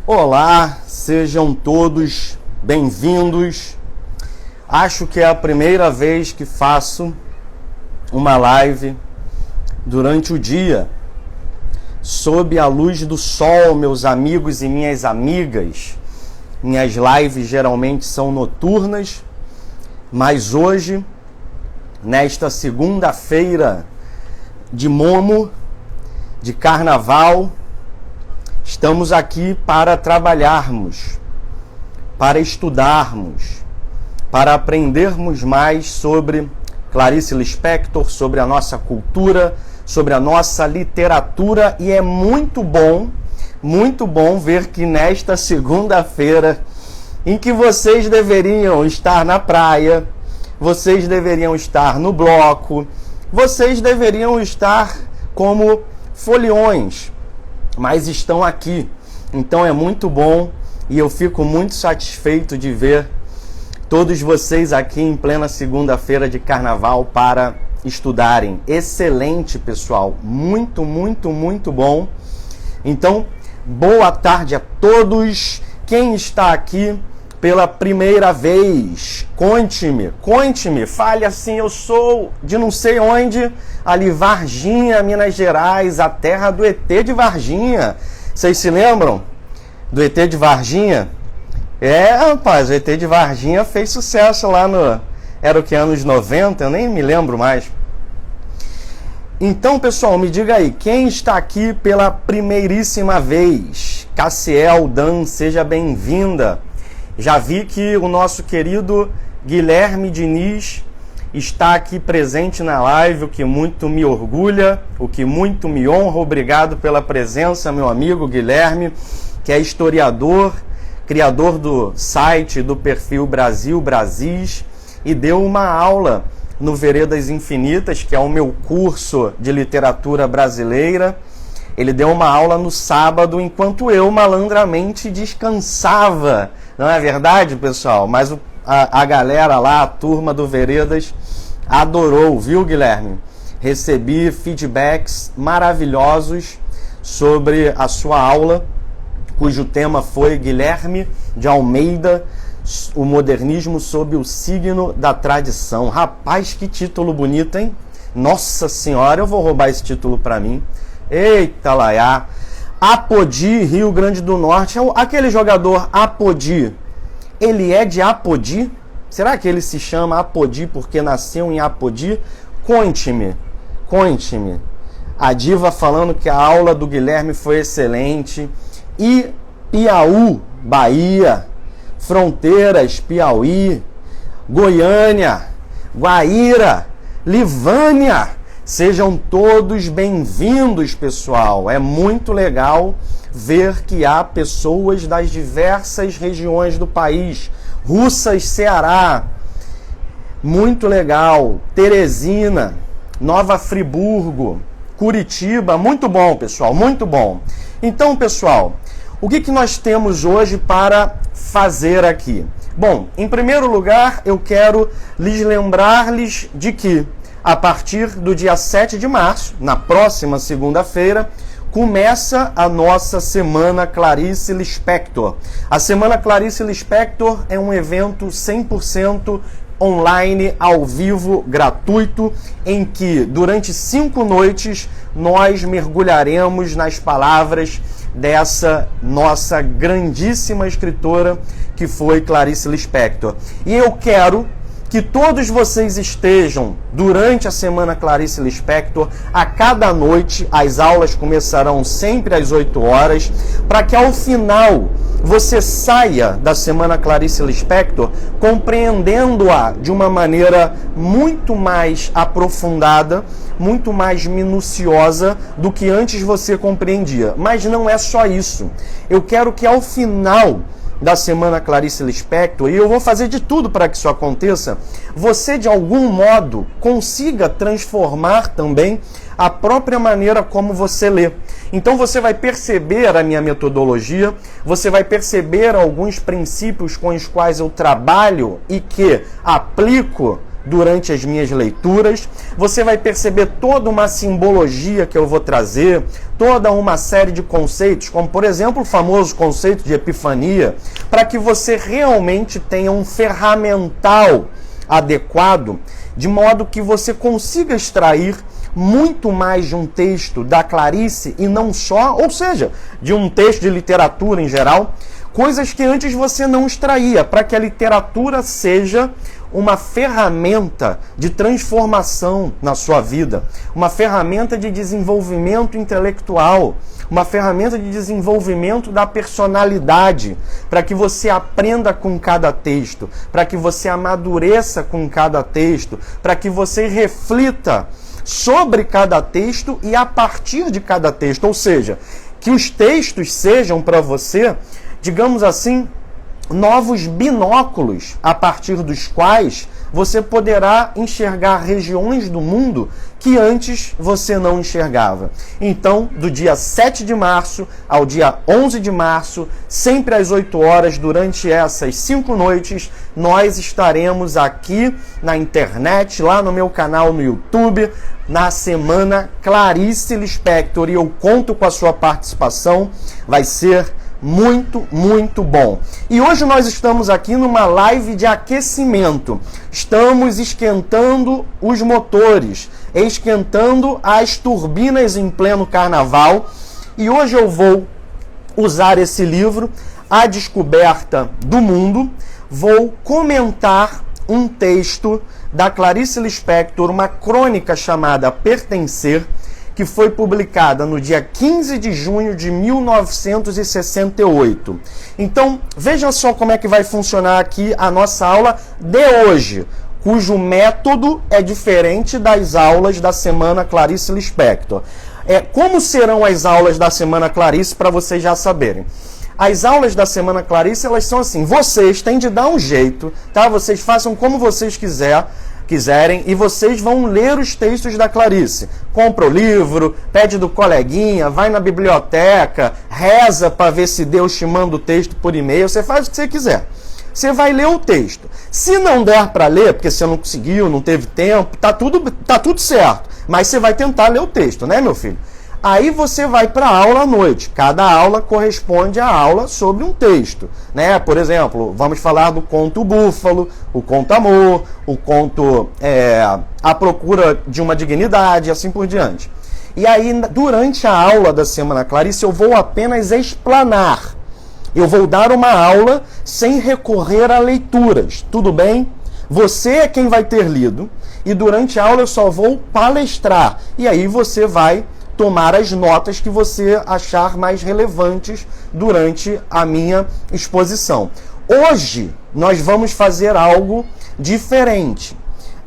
Olá, sejam todos bem-vindos. Acho que é a primeira vez que faço uma live durante o dia, sob a luz do sol, meus amigos e minhas amigas. Minhas lives geralmente são noturnas, mas hoje, nesta segunda-feira de Momo, de Carnaval, estamos aqui para trabalharmos, para estudarmos, para aprendermos mais sobre Clarice Lispector, sobre a nossa cultura, sobre a nossa literatura. E é muito bom ver que nesta segunda-feira, em que vocês deveriam estar na praia, vocês deveriam estar no bloco, vocês deveriam estar como foliões, mas estão aqui. Então é muito bom e eu fico muito satisfeito de ver todos vocês aqui em plena segunda-feira de carnaval para estudarem. Excelente, pessoal. Muito bom. Então, boa tarde a todos. Quem está aqui pela primeira vez, conte-me, fale assim: eu sou de não sei onde, ali Varginha, Minas Gerais, a terra do ET de Varginha. Vocês se lembram do ET de Varginha? É, rapaz, o ET de Varginha fez sucesso lá no... Era o que, anos 90? Eu nem me lembro mais. Então, pessoal, me diga aí, quem está aqui pela primeiríssima vez? Cassiel Dan, seja bem-vinda. Já vi que o nosso querido Guilherme Diniz está aqui presente na live, o que muito me orgulha, o que muito me honra. Obrigado pela presença, meu amigo Guilherme, que é historiador, criador do site, do perfil Brasil Brasis, e deu uma aula no Veredas Infinitas, que é o meu curso de literatura brasileira. Ele deu uma aula no sábado, enquanto eu malandramente descansava. Não é verdade, pessoal? Mas a galera lá, a turma do Veredas, adorou, viu, Guilherme? Recebi feedbacks maravilhosos sobre a sua aula, cujo tema foi Guilherme de Almeida, o modernismo sob o signo da tradição. Rapaz, que título bonito, hein? Nossa Senhora, eu vou roubar esse título para mim. Eita, laiá. Apodi, Rio Grande do Norte. Aquele jogador Apodi, ele é de Apodi? Será que ele se chama Apodi porque nasceu em Apodi? Conte-me. A diva falando que a aula do Guilherme foi excelente. E Piauí, Bahia, Fronteiras, Piauí, Goiânia, Guaíra, Livânia. Sejam todos bem-vindos, pessoal. É muito legal ver que há pessoas das diversas regiões do país. Russas, Ceará, muito legal. Teresina, Nova Friburgo, Curitiba, muito bom, pessoal, muito bom. Então, pessoal, o que nós temos hoje para fazer aqui? Bom, em primeiro lugar, eu quero lembrar-lhes de que a partir do dia 7 de março, na próxima segunda-feira, começa a nossa Semana Clarice Lispector. A Semana Clarice Lispector é um evento 100% online, ao vivo, gratuito, em que durante 5 noites nós mergulharemos nas palavras dessa nossa grandíssima escritora que foi Clarice Lispector. E eu quero que todos vocês estejam durante a Semana Clarice Lispector. A cada noite, as aulas começarão sempre às 8 horas, para que ao final você saia da Semana Clarice Lispector compreendendo-a de uma maneira muito mais aprofundada, muito mais minuciosa do que antes você compreendia. Mas não é só isso. Eu quero que ao final da Semana Clarice Lispector, e eu vou fazer de tudo para que isso aconteça, você de algum modo consiga transformar também a própria maneira como você lê. Então você vai perceber a minha metodologia, você vai perceber alguns princípios com os quais eu trabalho e que aplico durante as minhas leituras. Você vai perceber toda uma simbologia que eu vou trazer, toda uma série de conceitos, como por exemplo o famoso conceito de epifania, para que você realmente tenha um ferramental adequado, de modo que você consiga extrair muito mais de um texto da Clarice e não só, ou seja, de um texto de literatura em geral, coisas que antes você não extraía, para que a literatura seja uma ferramenta de transformação na sua vida, uma ferramenta de desenvolvimento intelectual, uma ferramenta de desenvolvimento da personalidade, para que você aprenda com cada texto, para que você amadureça com cada texto, para que você reflita sobre cada texto e a partir de cada texto, ou seja, que os textos sejam para você, digamos assim, novos binóculos a partir dos quais você poderá enxergar regiões do mundo que antes você não enxergava. Então, do dia 7 de março ao dia 11 de março, sempre às 8 horas, durante essas 5 noites, nós estaremos aqui na internet, lá no meu canal no YouTube, na Semana Clarice Lispector, e eu conto com a sua participação. Vai ser muito, muito bom. E hoje nós estamos aqui numa live de aquecimento. Estamos esquentando os motores, esquentando as turbinas em pleno carnaval. E hoje eu vou usar esse livro, A Descoberta do Mundo. Vou comentar um texto da Clarice Lispector, uma crônica chamada Pertencer, que foi publicada no dia 15 de junho de 1968. Então, veja só como é que vai funcionar aqui a nossa aula de hoje, cujo método é diferente das aulas da Semana Clarice Lispector. Como serão as aulas da Semana Clarice, para vocês já saberem? As aulas da Semana Clarice, elas são assim, vocês têm de dar um jeito, tá? Vocês façam como vocês quiserem, e vocês vão ler os textos da Clarice. Compra o livro, pede do coleguinha, vai na biblioteca, reza para ver se Deus te manda o texto por e-mail, você faz o que você quiser. Você vai ler o texto. Se não der para ler, porque você não conseguiu, não teve tempo, tá tudo certo. Mas você vai tentar ler o texto, né, meu filho? Aí você vai para a aula à noite. Cada aula corresponde à aula sobre um texto, né? Por exemplo, vamos falar do conto Búfalo, o conto Amor, o conto A Procura de uma Dignidade, e assim por diante. E aí, durante a aula da Semana Clarice, eu vou apenas explanar. Eu vou dar uma aula sem recorrer a leituras, tudo bem? Você é quem vai ter lido, e durante a aula eu só vou palestrar. E aí você vai tomar as notas que você achar mais relevantes durante a minha exposição. Hoje nós vamos fazer algo diferente,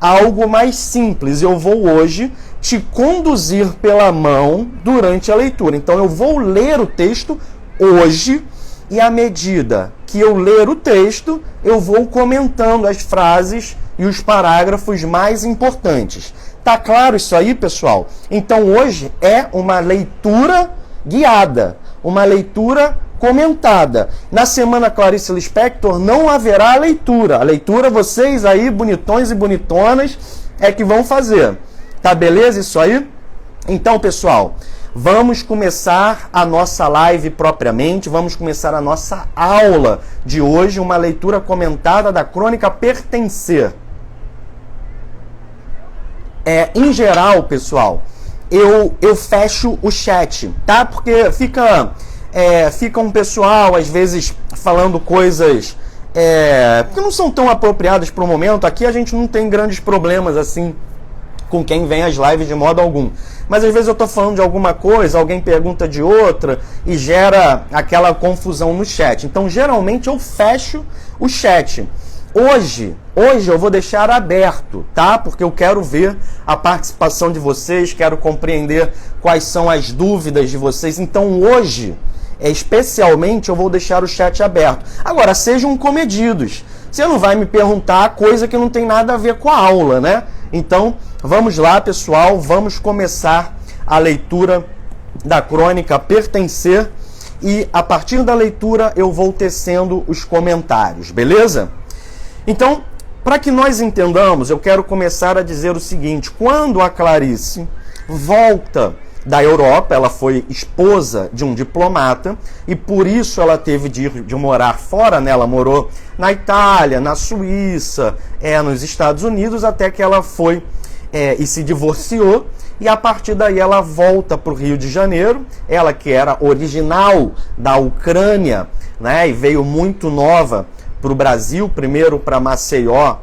algo mais simples. Eu vou hoje te conduzir pela mão durante a leitura. Então eu vou ler o texto hoje e à medida que eu ler o texto, eu vou comentando as frases e os parágrafos mais importantes. Tá claro isso aí, pessoal? Então hoje é uma leitura guiada, uma leitura comentada. Na Semana Clarice Lispector não haverá leitura. A leitura vocês aí, bonitões e bonitonas, é que vão fazer. Tá beleza isso aí? Então, pessoal, vamos começar a nossa live propriamente, vamos começar a nossa aula de hoje, uma leitura comentada da crônica Pertencer. Em geral, pessoal, eu fecho o chat, tá? Porque fica um pessoal, às vezes, falando coisas que não são tão apropriadas para o momento. Aqui a gente não tem grandes problemas, assim, com quem vem às lives de modo algum. Mas às vezes eu estou falando de alguma coisa, alguém pergunta de outra e gera aquela confusão no chat. Então, geralmente, eu fecho o chat. Hoje eu vou deixar aberto, tá? Porque eu quero ver a participação de vocês, quero compreender quais são as dúvidas de vocês. Então hoje, especialmente, eu vou deixar o chat aberto. Agora, sejam comedidos. Você não vai me perguntar coisa que não tem nada a ver com a aula, né? Então, vamos lá, pessoal, vamos começar a leitura da crônica Pertencer e a partir da leitura eu vou tecendo os comentários, beleza? Então, Para que nós entendamos, eu quero começar a dizer o seguinte: quando a Clarice volta da Europa, ela foi esposa de um diplomata e por isso ela teve de morar fora, né? Ela morou na Itália, na Suíça, nos Estados Unidos, até que ela foi e se divorciou, e a partir daí ela volta para o Rio de Janeiro, ela que era original da Ucrânia, né? E veio muito nova para o Brasil, primeiro para Maceió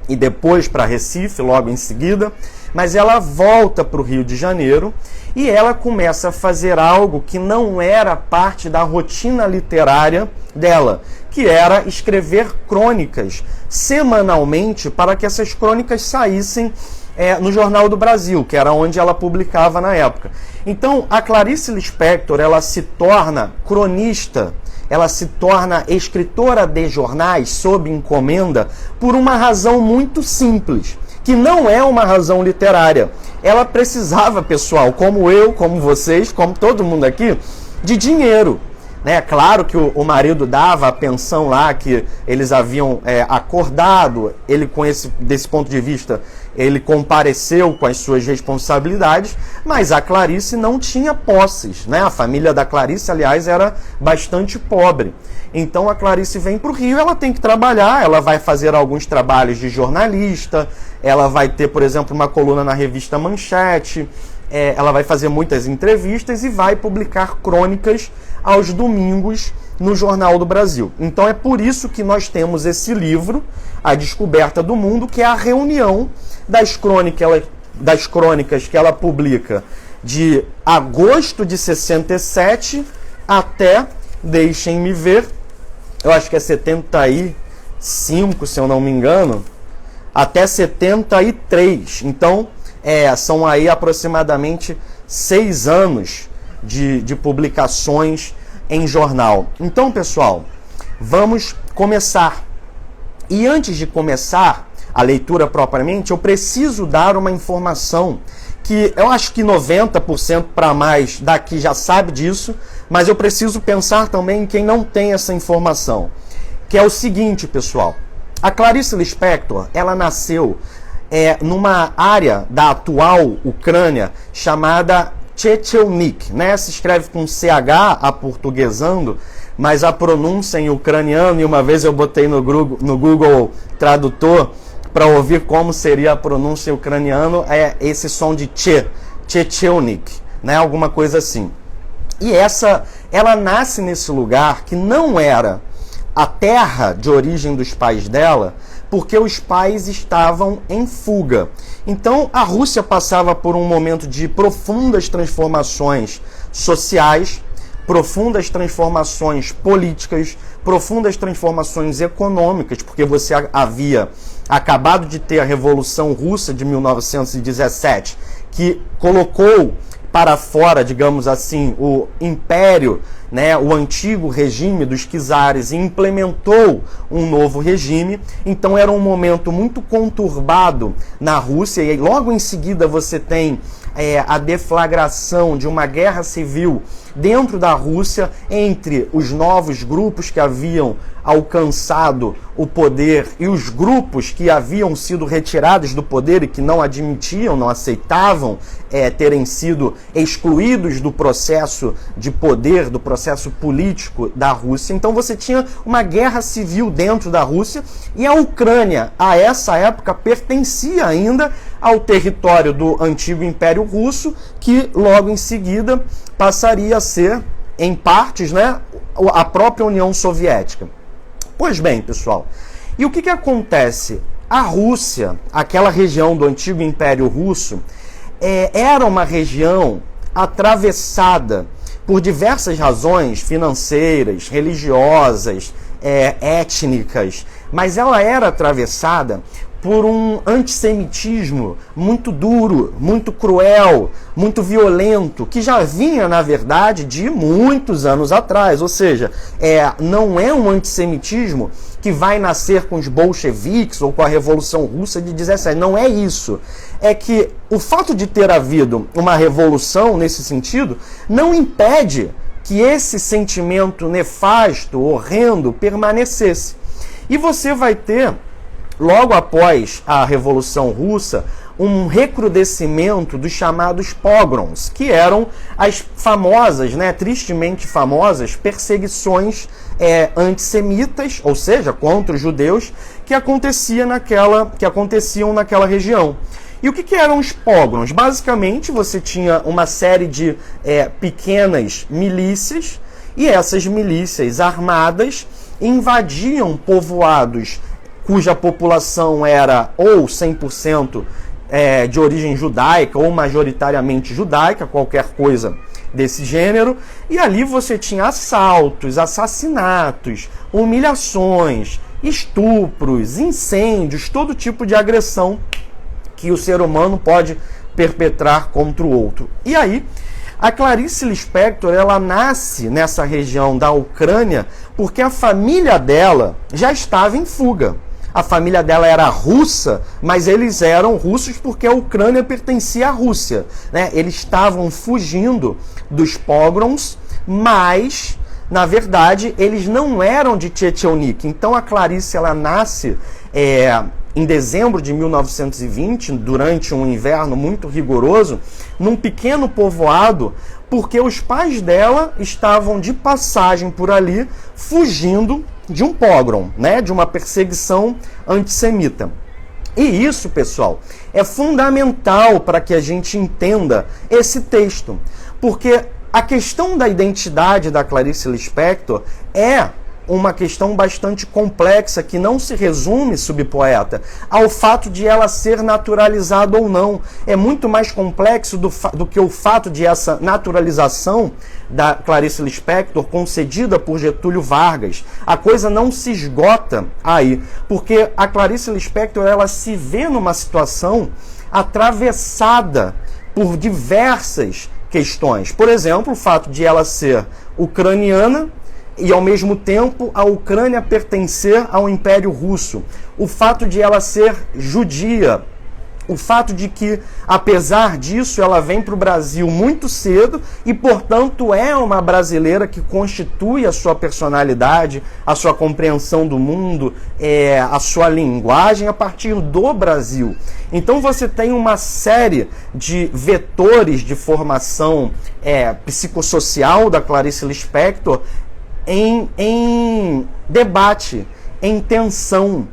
e depois para Recife, logo em seguida, mas ela volta para o Rio de Janeiro e ela começa a fazer algo que não era parte da rotina literária dela, que era escrever crônicas semanalmente para que essas crônicas saíssem no Jornal do Brasil, que era onde ela publicava na época. Então, a Clarice Lispector, ela se torna cronista, ela se torna escritora de jornais sob encomenda por uma razão muito simples, que não é uma razão literária. Ela precisava, pessoal, como eu, como vocês, como todo mundo aqui, de dinheiro. Claro que o marido dava a pensão lá que eles haviam acordado, ele desse ponto de vista, ele compareceu com as suas responsabilidades, mas a Clarice não tinha posses, né? A família da Clarice, aliás, era bastante pobre. Então a Clarice vem para o Rio, ela tem que trabalhar, ela vai fazer alguns trabalhos de jornalista, ela vai ter, por exemplo, uma coluna na revista Manchete, ela vai fazer muitas entrevistas e vai publicar crônicas aos domingos no Jornal do Brasil. Então é por isso que nós temos esse livro, A Descoberta do Mundo, que é a reunião das crônicas que ela publica de agosto de 67 até, deixem-me ver, eu acho que é 75, se eu não me engano, até 73. Então, são aí aproximadamente 6 anos de publicações em jornal. Então, pessoal, vamos começar. E antes de começar a leitura propriamente, eu preciso dar uma informação que eu acho que 90% para mais daqui já sabe disso, mas eu preciso pensar também em quem não tem essa informação, que é o seguinte, pessoal. A Clarice Lispector, ela nasceu numa área da atual Ucrânia chamada Chechhelnik, né? Se escreve com CH, aportuguesando, mas a pronúncia em ucraniano, e uma vez eu botei no Google Tradutor para ouvir como seria a pronúncia em ucraniano, é esse som de Chechhelnik, né? Alguma coisa assim. E ela nasce nesse lugar que não era a terra de origem dos pais dela, porque os pais estavam em fuga. Então, a Rússia passava por um momento de profundas transformações sociais, profundas transformações políticas, profundas transformações econômicas, porque você havia acabado de ter a Revolução Russa de 1917, que colocou para fora, digamos assim, o império, né, o antigo regime dos czares, e implementou um novo regime. Então era um momento muito conturbado na Rússia, e logo em seguida você tem a deflagração de uma guerra civil dentro da Rússia entre os novos grupos que haviam alcançado o poder e os grupos que haviam sido retirados do poder e que não admitiam, não aceitavam terem sido excluídos do processo de poder, do processo político da Rússia. Então você tinha uma guerra civil dentro da Rússia, e a Ucrânia, a essa época, pertencia ainda ao território do antigo Império Russo, que logo em seguida passaria a ser, em partes, né, a própria União Soviética. Pois bem, pessoal, e o que acontece? A Rússia, aquela região do antigo Império Russo, era uma região atravessada por diversas razões financeiras, religiosas, étnicas, mas ela era atravessada por um antissemitismo muito duro, muito cruel, muito violento, que já vinha, na verdade, de muitos anos atrás. Ou seja, não é um antissemitismo que vai nascer com os bolcheviques ou com a Revolução Russa de 17. Não é isso. É que o fato de ter havido uma revolução nesse sentido não impede que esse sentimento nefasto, horrendo, permanecesse. E você vai ter logo após a Revolução Russa, um recrudescimento dos chamados pogroms, que eram as famosas, tristemente famosas, perseguições antissemitas, ou seja, contra os judeus, que aconteciam naquela região. E o que eram os pogroms? Basicamente, você tinha uma série de pequenas milícias, e essas milícias armadas invadiam povoados cuja população era ou 100% de origem judaica ou majoritariamente judaica, qualquer coisa desse gênero, e ali você tinha assaltos, assassinatos, humilhações, estupros, incêndios, todo tipo de agressão que o ser humano pode perpetrar contra o outro. E aí, a Clarice Lispector, ela nasce nessa região da Ucrânia porque a família dela já estava em fuga. A família dela era russa, mas eles eram russos porque a Ucrânia pertencia à Rússia, Eles estavam fugindo dos pogroms, mas, na verdade, eles não eram de Tchetchenik. Então a Clarice, ela nasce em dezembro de 1920, durante um inverno muito rigoroso, num pequeno povoado, porque os pais dela estavam de passagem por ali, fugindo de um pogrom, de uma perseguição antissemita. E isso, pessoal, é fundamental para que a gente entenda esse texto, porque a questão da identidade da Clarice Lispector é uma questão bastante complexa que não se resume, subpoeta, ao fato de ela ser naturalizada ou não. É muito mais complexo do que o fato de essa naturalização da Clarice Lispector concedida por Getúlio Vargas. A coisa não se esgota aí, porque a Clarice Lispector, ela se vê numa situação atravessada por diversas questões. Por exemplo, o fato de ela ser ucraniana e, ao mesmo tempo, a Ucrânia pertencer ao Império Russo. O fato de ela ser judia. O fato de que, apesar disso, ela vem para o Brasil muito cedo e, portanto, é uma brasileira que constitui a sua personalidade, a sua compreensão do mundo, a sua linguagem a partir do Brasil. Então você tem uma série de vetores de formação psicossocial da Clarice Lispector em debate, em tensão,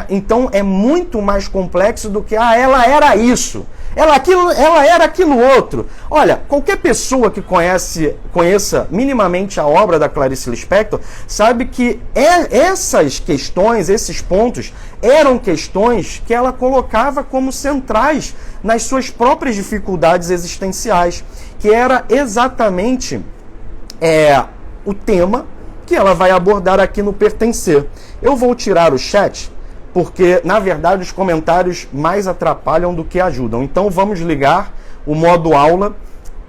Então é muito mais complexo do que ela era isso, ela era aquilo outro. Olha, qualquer pessoa que conheça minimamente a obra da Clarice Lispector sabe que essas questões, esses pontos, eram questões que ela colocava como centrais nas suas próprias dificuldades existenciais, que era exatamente o tema que ela vai abordar aqui no Pertencer. Eu vou tirar o chat, porque, na verdade, os comentários mais atrapalham do que ajudam. Então, vamos ligar o modo aula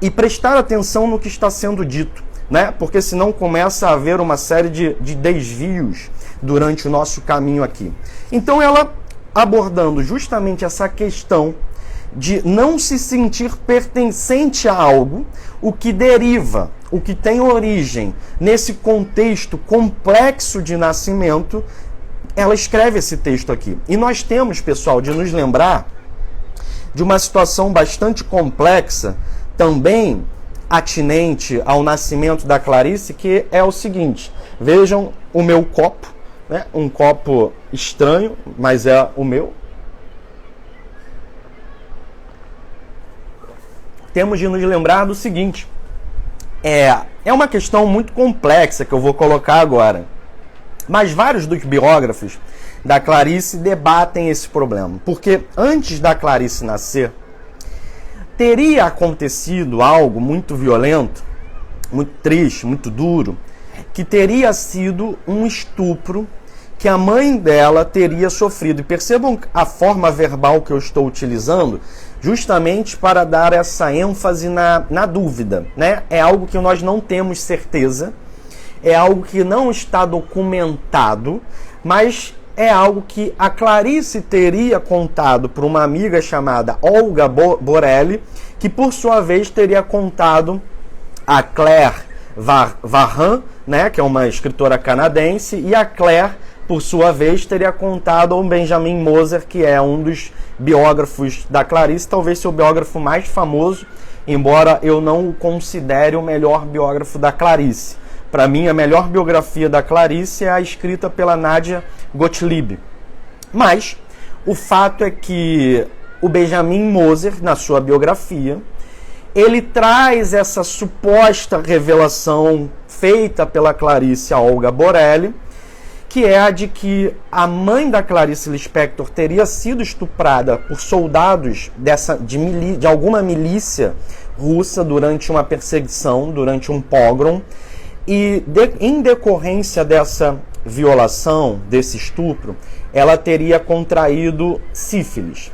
e prestar atenção no que está sendo dito, Porque senão começa a haver uma série de desvios durante o nosso caminho aqui. Então, ela abordando justamente essa questão de não se sentir pertencente a algo, o que deriva, o que tem origem nesse contexto complexo de nascimento, ela escreve esse texto aqui. E nós temos, pessoal, de nos lembrar de uma situação bastante complexa, também atinente ao nascimento da Clarice, que é o seguinte: vejam o meu copo, um copo estranho, mas é o meu. Temos de nos lembrar do seguinte, é uma questão muito complexa que eu vou colocar agora, mas vários dos biógrafos da Clarice debatem esse problema, porque antes da Clarice nascer, teria acontecido algo muito violento, muito triste, muito duro, que teria sido um estupro que a mãe dela teria sofrido. E percebam a forma verbal que eu estou utilizando, justamente para dar essa ênfase na dúvida, É algo que nós não temos certeza, é algo que não está documentado, mas é algo que a Clarice teria contado para uma amiga chamada Olga Borelli, que por sua vez teria contado a Claire Varan, que é uma escritora canadense, e a Claire, por sua vez, teria contado ao Benjamin Moser, que é um dos biógrafos da Clarice, talvez seu biógrafo mais famoso, embora eu não o considere o melhor biógrafo da Clarice. Para mim, a melhor biografia da Clarice é a escrita pela Nadia Gottlieb. Mas o fato é que o Benjamin Moser, na sua biografia, ele traz essa suposta revelação feita pela Clarice a Olga Borelli, que é a de que a mãe da Clarice Lispector teria sido estuprada por soldados de alguma milícia russa durante uma perseguição, durante um pogrom, e em decorrência dessa violação, desse estupro, ela teria contraído sífilis.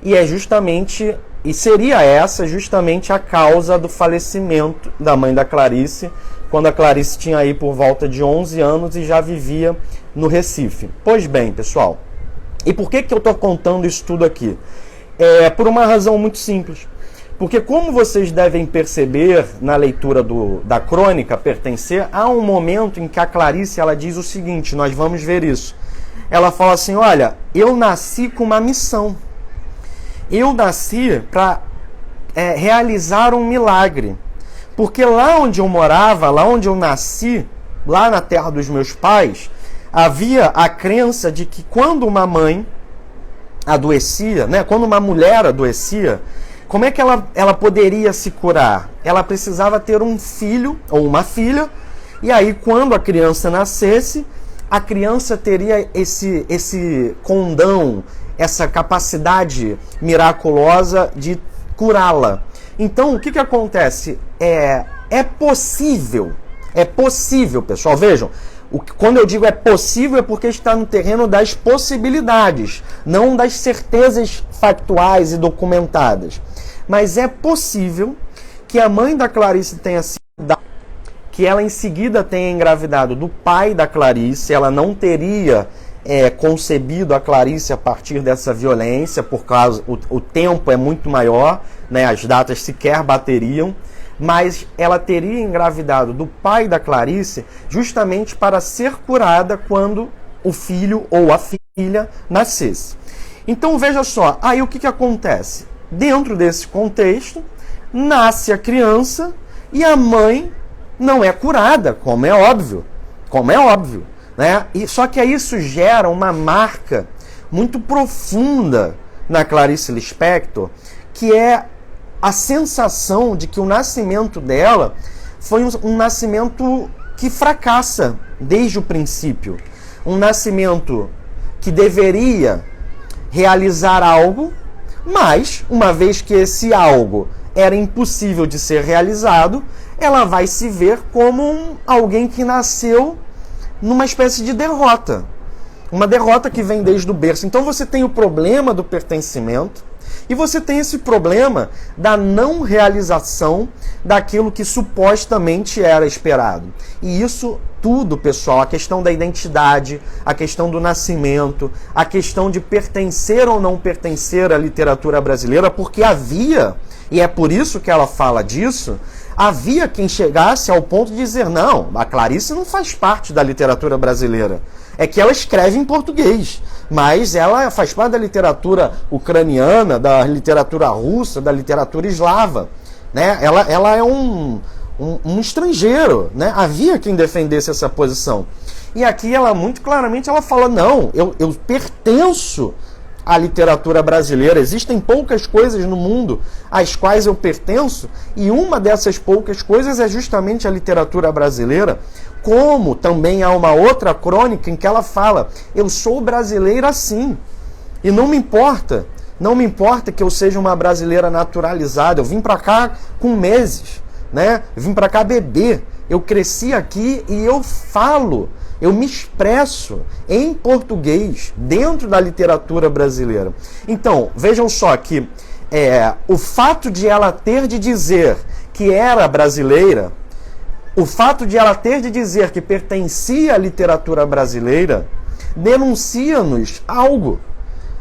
E seria essa justamente a causa do falecimento da mãe da Clarice, quando a Clarice tinha aí por volta de 11 anos e já vivia no Recife. Pois bem, pessoal, e por que eu estou contando isso tudo aqui? Por uma razão muito simples. Porque, como vocês devem perceber na leitura da crônica Pertencer, há um momento em que a Clarice ela diz o seguinte, nós vamos ver isso. Ela fala assim, olha, eu nasci com uma missão. Eu nasci para realizar um milagre. Porque lá onde eu morava, lá onde eu nasci, lá na terra dos meus pais, havia a crença de que quando uma mãe adoecia, né, quando uma mulher adoecia, como é que ela poderia se curar? Ela precisava ter um filho ou uma filha, e aí quando a criança nascesse, a criança teria esse condão, essa capacidade miraculosa de curá-la. Então, o que acontece? É possível, pessoal, vejam, quando eu digo é possível é porque está no terreno das possibilidades, não das certezas factuais e documentadas. Mas é possível que a mãe da Clarice tenha sido, que ela em seguida tenha engravidado do pai da Clarice, ela não teria concebido a Clarice a partir dessa violência, por causa o tempo é muito maior, né, as datas sequer bateriam, mas ela teria engravidado do pai da Clarice justamente para ser curada quando o filho ou a filha nascesse. Então veja só, aí o que acontece? Dentro desse contexto, nasce a criança e a mãe não é curada, como é óbvio, né? Só que aí isso gera uma marca muito profunda na Clarice Lispector, que é a sensação de que o nascimento dela foi um nascimento que fracassa desde o princípio. Um nascimento que deveria realizar algo, mas, uma vez que esse algo era impossível de ser realizado, ela vai se ver como alguém que nasceu numa espécie de derrota. Uma derrota que vem desde o berço. Então você tem o problema do pertencimento e você tem esse problema da não realização daquilo que supostamente era esperado. E isso tudo, pessoal, a questão da identidade, a questão do nascimento, a questão de pertencer ou não pertencer à literatura brasileira, porque havia, e é por isso que ela fala disso, havia quem chegasse ao ponto de dizer, não, a Clarice não faz parte da literatura brasileira. É que ela escreve em português, mas ela faz parte da literatura ucraniana, da literatura russa, da literatura eslava. Né? Ela é um estrangeiro. Né? Havia quem defendesse essa posição. E aqui ela muito claramente ela fala, não, eu pertenço à literatura brasileira. Existem poucas coisas no mundo às quais eu pertenço, e uma dessas poucas coisas é justamente a literatura brasileira. Como também há uma outra crônica em que ela fala, eu sou brasileira sim, e não me importa que eu seja uma brasileira naturalizada, eu vim para cá com meses, né? Eu vim para cá beber, eu cresci aqui e eu falo, eu me expresso em português dentro da literatura brasileira. Então, vejam só que o fato de ela ter de dizer que era brasileira, o fato de ela ter de dizer que pertencia à literatura brasileira, denuncia-nos algo.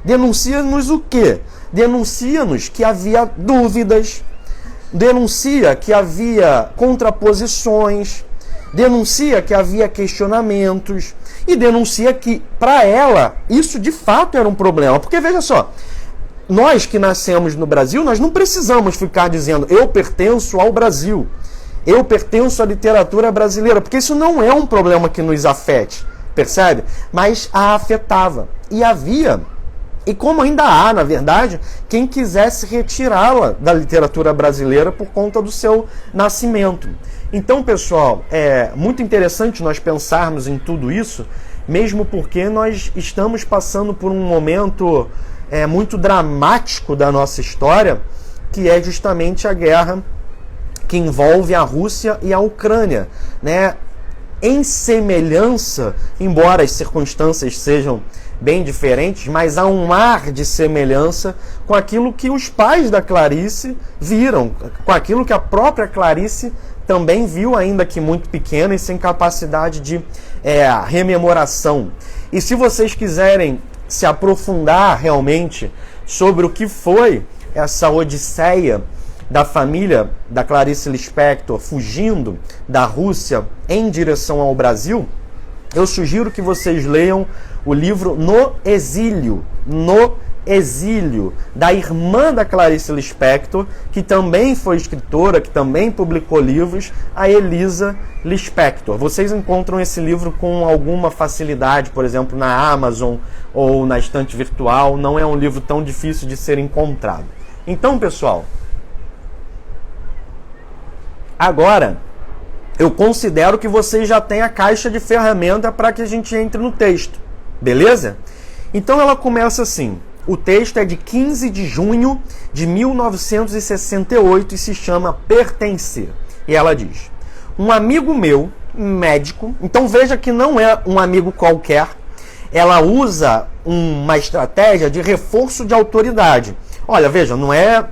Denuncia-nos o quê? Denuncia-nos que havia dúvidas, denuncia que havia contraposições, denuncia que havia questionamentos e denuncia que, para ela, isso de fato era um problema. Porque, veja só, nós que nascemos no Brasil, nós não precisamos ficar dizendo eu pertenço ao Brasil, eu pertenço à literatura brasileira, porque isso não é um problema que nos afete, percebe? Mas a afetava. E havia, e como ainda há, na verdade, quem quisesse retirá-la da literatura brasileira por conta do seu nascimento. Então, pessoal, é muito interessante nós pensarmos em tudo isso, mesmo porque nós estamos passando por um momento muito dramático da nossa história, que é justamente a guerra que envolve a Rússia e a Ucrânia, né? Em semelhança, embora as circunstâncias sejam bem diferentes, mas há um ar de semelhança com aquilo que os pais da Clarice viram, com aquilo que a própria Clarice também viu, ainda que muito pequena e sem capacidade de rememoração. E se vocês quiserem se aprofundar realmente sobre o que foi essa odisseia da família da Clarice Lispector fugindo da Rússia em direção ao Brasil, eu sugiro que vocês leiam o livro No Exílio, da irmã da Clarice Lispector, que também foi escritora, que também publicou livros, a Elisa Lispector. Vocês encontram esse livro com alguma facilidade, por exemplo, na Amazon ou na estante virtual, não é um livro tão difícil de ser encontrado. Então, pessoal, agora eu considero que vocês já têm a caixa de ferramenta para que a gente entre no texto, beleza? Então ela começa assim, o texto é de 15 de junho de 1968 e se chama Pertencer. E ela diz: um amigo meu, médico, então veja que não é um amigo qualquer, ela usa uma estratégia de reforço de autoridade. Olha, veja, não é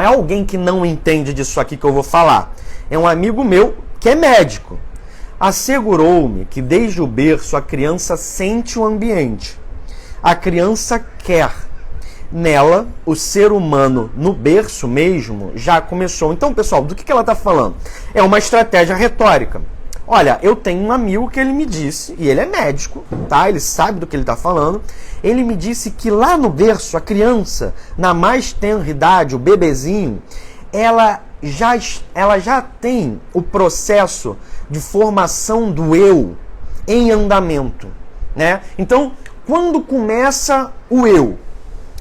alguém que não entende disso aqui que eu vou falar. É um amigo meu que é médico. Assegurou-me que desde o berço a criança sente o ambiente. A criança quer. Nela, o ser humano, no berço mesmo, já começou. Então, pessoal, do que ela está falando? É uma estratégia retórica. Olha, eu tenho um amigo que ele me disse, e ele é médico, tá? Ele sabe do que ele está falando. Ele me disse que lá no berço, a criança, na mais tenra idade, o bebezinho, ela já tem o processo de formação do eu em andamento, né? Então, quando começa o eu?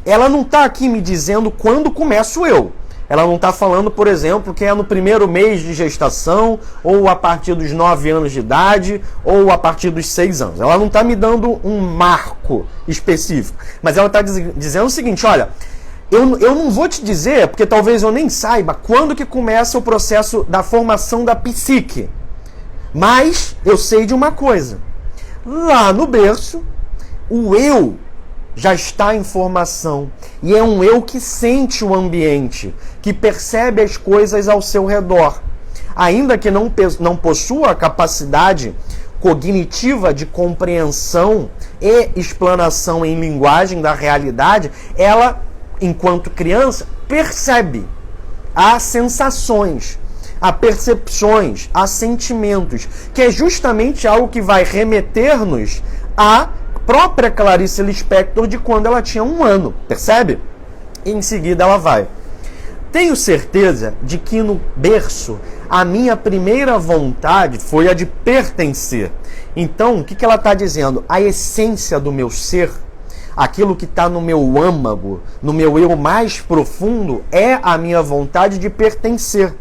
Ela não está aqui me dizendo quando começa o eu. Ela não está falando, por exemplo, que é no primeiro mês de gestação, ou a partir dos 9 anos de idade, ou a partir dos 6 anos. Ela não está me dando um marco específico. Mas ela está dizendo o seguinte, olha, eu não vou te dizer, porque talvez eu nem saiba, quando que começa o processo da formação da psique. Mas eu sei de uma coisa. Lá no berço, o eu já está em formação. E é um eu que sente o ambiente, que percebe as coisas ao seu redor. Ainda que não possua a capacidade cognitiva de compreensão e explanação em linguagem da realidade, ela, enquanto criança, percebe. Há sensações, há percepções, há sentimentos, que é justamente algo que vai remeter-nos a própria Clarice Lispector de quando ela tinha 1 ano, percebe? E em seguida ela vai: tenho certeza de que no berço a minha primeira vontade foi a de pertencer. Então, o que ela está dizendo? A essência do meu ser, aquilo que está no meu âmago, no meu eu mais profundo, é a minha vontade de pertencer.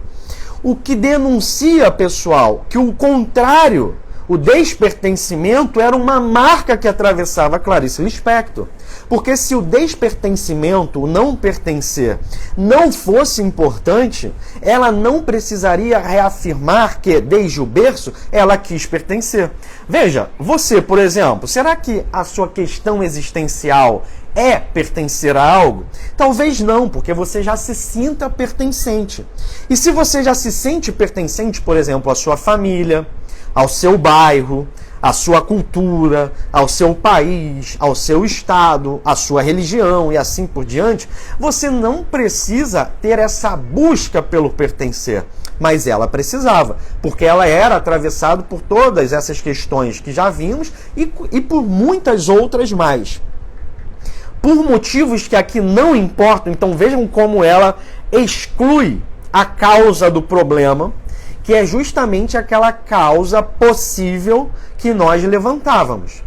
O que denuncia, pessoal, que o contrário, o despertencimento, era uma marca que atravessava Clarice Lispector. Porque se o despertencimento, o não pertencer, não fosse importante, ela não precisaria reafirmar que, desde o berço, ela quis pertencer. Veja, você, por exemplo, será que a sua questão existencial é pertencer a algo? Talvez não, porque você já se sinta pertencente. E se você já se sente pertencente, por exemplo, à sua família, ao seu bairro, à sua cultura, ao seu país, ao seu estado, à sua religião e assim por diante, você não precisa ter essa busca pelo pertencer. mas ela precisava, porque ela era atravessada por todas essas questões que já vimos e por muitas outras mais. Por motivos que aqui não importam, então vejam como ela exclui a causa do problema, que é justamente aquela causa possível que nós levantávamos.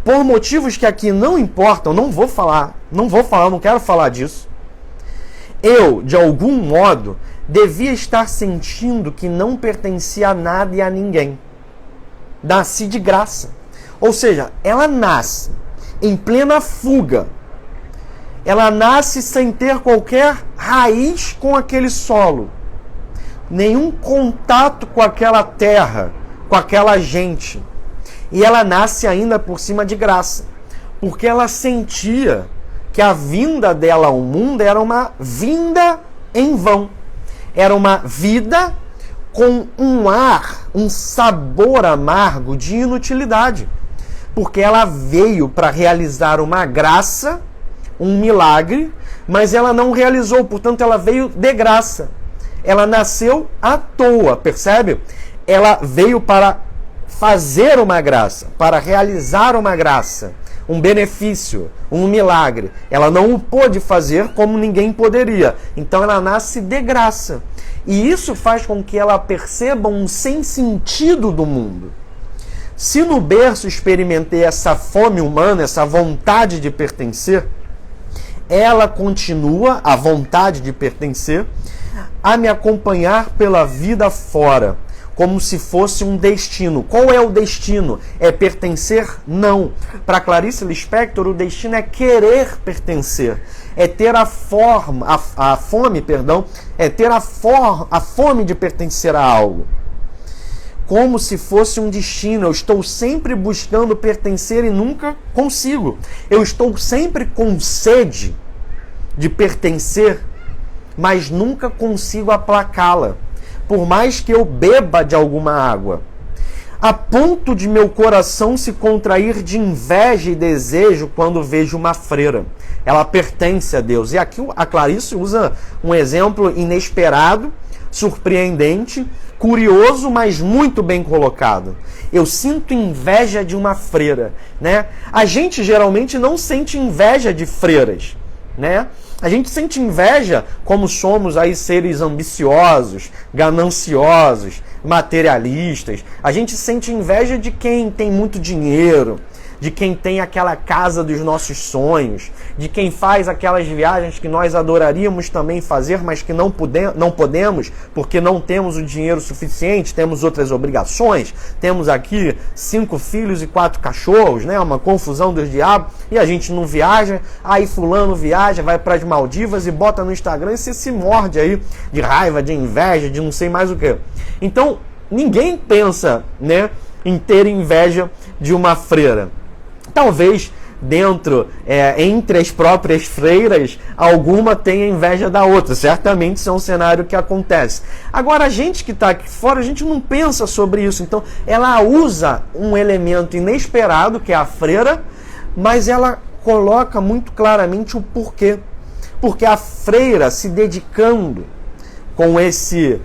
Por motivos que aqui não importam, não quero falar disso. Eu, de algum modo, devia estar sentindo que não pertencia a nada e a ninguém. Nasci de graça. Ou seja, ela nasce em plena fuga. Ela nasce sem ter qualquer raiz com aquele solo. Nenhum contato com aquela terra, com aquela gente. E ela nasce ainda por cima de graça. Porque ela sentia que a vinda dela ao mundo era uma vinda em vão. Era uma vida com um ar, um sabor amargo de inutilidade. Porque ela veio para realizar uma graça, um milagre, mas ela não realizou, portanto ela veio de graça. Ela nasceu à toa, percebe? Ela veio para fazer uma graça, para realizar uma graça, um benefício, um milagre. Ela não o pôde fazer como ninguém poderia. Então ela nasce de graça. E isso faz com que ela perceba um sem-sentido do mundo. Se no berço experimentei essa fome humana, essa vontade de pertencer, ela continua, a vontade de pertencer, a me acompanhar pela vida fora, como se fosse um destino. Qual é o destino? É pertencer? Não. Para Clarice Lispector, o destino é querer pertencer. É ter a fome, é ter a fome de pertencer a algo. Como se fosse um destino. Eu estou sempre buscando pertencer e nunca consigo. Eu estou sempre com sede de pertencer, mas nunca consigo aplacá-la. Por mais que eu beba de alguma água, a ponto de meu coração se contrair de inveja e desejo quando vejo uma freira. Ela pertence a Deus. E aqui a Clarice usa um exemplo inesperado, surpreendente, curioso, mas muito bem colocado. Eu sinto inveja de uma freira, né? A gente geralmente não sente inveja de freiras, né? A gente sente inveja como somos aí seres ambiciosos, gananciosos, materialistas. A gente sente inveja de quem tem muito dinheiro, de quem tem aquela casa dos nossos sonhos, de quem faz aquelas viagens que nós adoraríamos também fazer, mas que não podemos, porque não temos o dinheiro suficiente, temos outras obrigações, temos aqui 5 filhos e 4 cachorros, né? Uma confusão dos diabos, e a gente não viaja, aí fulano viaja, vai para as Maldivas e bota no Instagram e você se morde aí de raiva, de inveja, de não sei mais o que. Então, ninguém pensa, né, em ter inveja de uma freira. Talvez entre as próprias freiras, alguma tenha inveja da outra. Certamente isso é um cenário que acontece. Agora, a gente que está aqui fora, a gente não pensa sobre isso. Então, ela usa um elemento inesperado, que é a freira, mas ela coloca muito claramente o porquê. Porque a freira, se dedicando com esse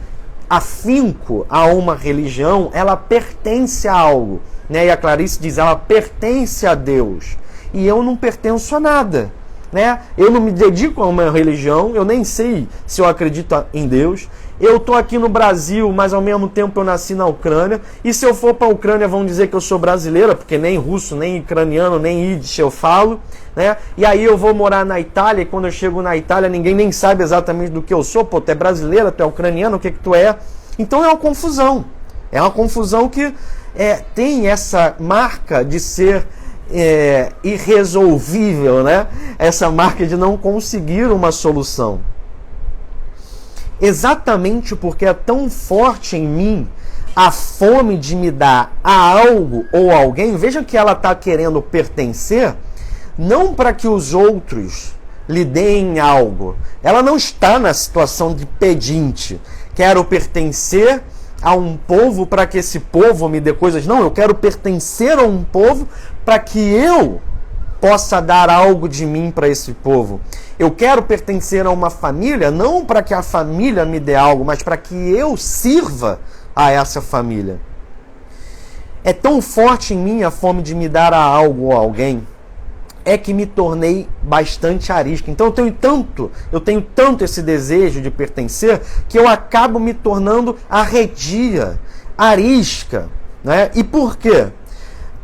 afinco a uma religião, ela pertence a algo. Né? E a Clarice diz, ela pertence a Deus. E eu não pertenço a nada. Né? Eu não me dedico a uma religião, eu nem sei se eu acredito em Deus. Eu estou aqui no Brasil, mas ao mesmo tempo eu nasci na Ucrânia. E se eu for para a Ucrânia vão dizer que eu sou brasileira, porque nem russo, nem ucraniano, nem Yiddish eu falo. Né? E aí eu vou morar na Itália, e quando eu chego na Itália ninguém nem sabe exatamente do que eu sou. Pô, tu é brasileira, tu é ucraniano, o que tu é? Então é uma confusão. É uma confusão que tem essa marca de ser irresolvível, né? Essa marca de não conseguir uma solução. Exatamente porque é tão forte em mim a fome de me dar a algo ou alguém. Veja que ela está querendo pertencer, não para que os outros lhe deem algo. Ela não está na situação de pedinte. Quero pertencer a um povo para que esse povo me dê coisas. Não, eu quero pertencer a um povo para que eu possa dar algo de mim para esse povo. Eu quero pertencer a uma família, não para que a família me dê algo, mas para que eu sirva a essa família. É tão forte em mim a fome de me dar a algo ou a alguém, é que me tornei bastante arisco. Então eu tenho tanto esse desejo de pertencer, que eu acabo me tornando arredia, arisca, né? E por quê?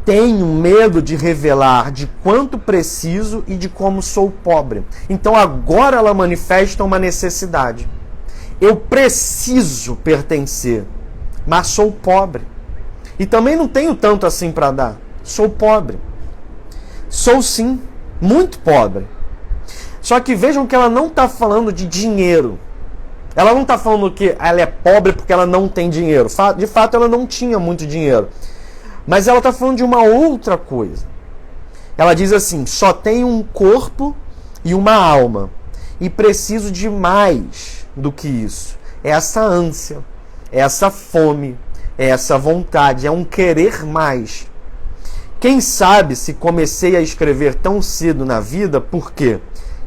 Tenho medo de revelar de quanto preciso e de como sou pobre. Então agora ela manifesta uma necessidade. Eu preciso pertencer, mas sou pobre. E também não tenho tanto assim para dar. Sou pobre. Sou sim, muito pobre. Só que vejam que ela não está falando de dinheiro. Ela não está falando que ela é pobre porque ela não tem dinheiro. De fato, ela não tinha muito dinheiro. Mas ela está falando de uma outra coisa. Ela diz assim: só tenho um corpo e uma alma. E preciso de mais do que isso. É essa ânsia, é essa fome, é essa vontade, é um querer mais. Quem sabe se comecei a escrever tão cedo na vida, porque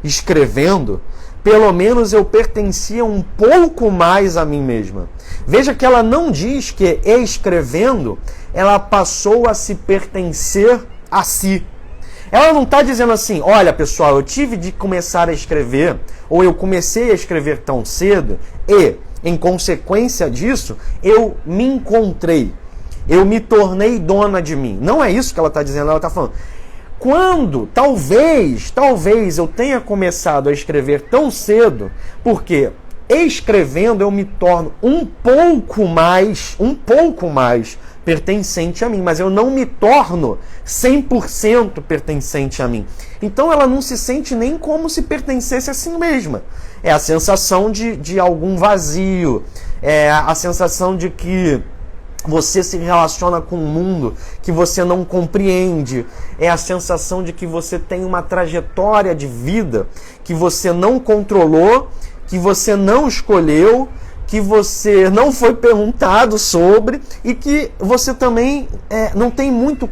escrevendo, pelo menos eu pertencia um pouco mais a mim mesma. Veja que ela não diz que escrevendo, ela passou a se pertencer a si. Ela não está dizendo assim: olha pessoal, eu tive de começar a escrever, ou eu comecei a escrever tão cedo, e em consequência disso, eu me encontrei. Eu me tornei dona de mim. Não é isso que ela está dizendo, ela está falando. Quando, talvez eu tenha começado a escrever tão cedo, porque escrevendo eu me torno um pouco mais pertencente a mim, mas eu não me torno 100% pertencente a mim. Então ela não se sente nem como se pertencesse a si mesma. É a sensação de algum vazio, é a sensação de que você se relaciona com um mundo que você não compreende. É a sensação de que você tem uma trajetória de vida que você não controlou, que você não escolheu, que você não foi perguntado sobre e que você também não tem muito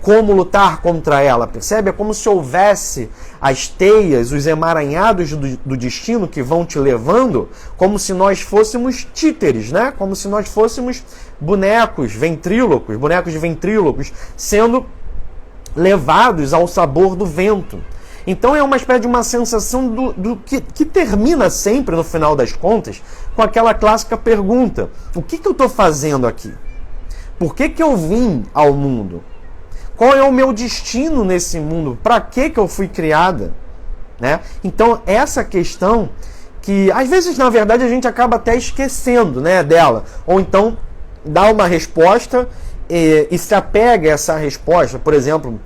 como lutar contra ela, percebe? É como se houvesse as teias, os emaranhados do destino que vão te levando, como se nós fôssemos títeres, né? Como se nós fôssemos bonecos de ventrílocos, sendo levados ao sabor do vento. Então é uma espécie de uma sensação que termina sempre, no final das contas, com aquela clássica pergunta: o que eu estou fazendo aqui? Por que eu vim ao mundo? Qual é o meu destino nesse mundo? Para que eu fui criada? Né? Então, essa questão que, às vezes, na verdade, a gente acaba até esquecendo, né, dela. Ou então, dá uma resposta e se apega a essa resposta. Por exemplo,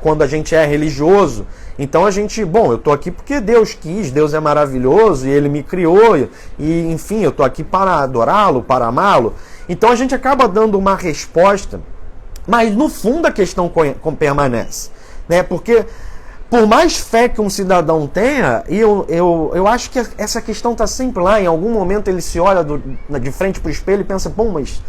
quando a gente é religioso, então a gente, eu estou aqui porque Deus quis, Deus é maravilhoso e Ele me criou. E enfim, eu estou aqui para adorá-lo, para amá-lo. Então, a gente acaba dando uma resposta, mas no fundo a questão permanece, né? Porque por mais fé que um cidadão tenha, e eu acho que essa questão está sempre lá, em algum momento ele se olha de frente para o espelho e pensa: mas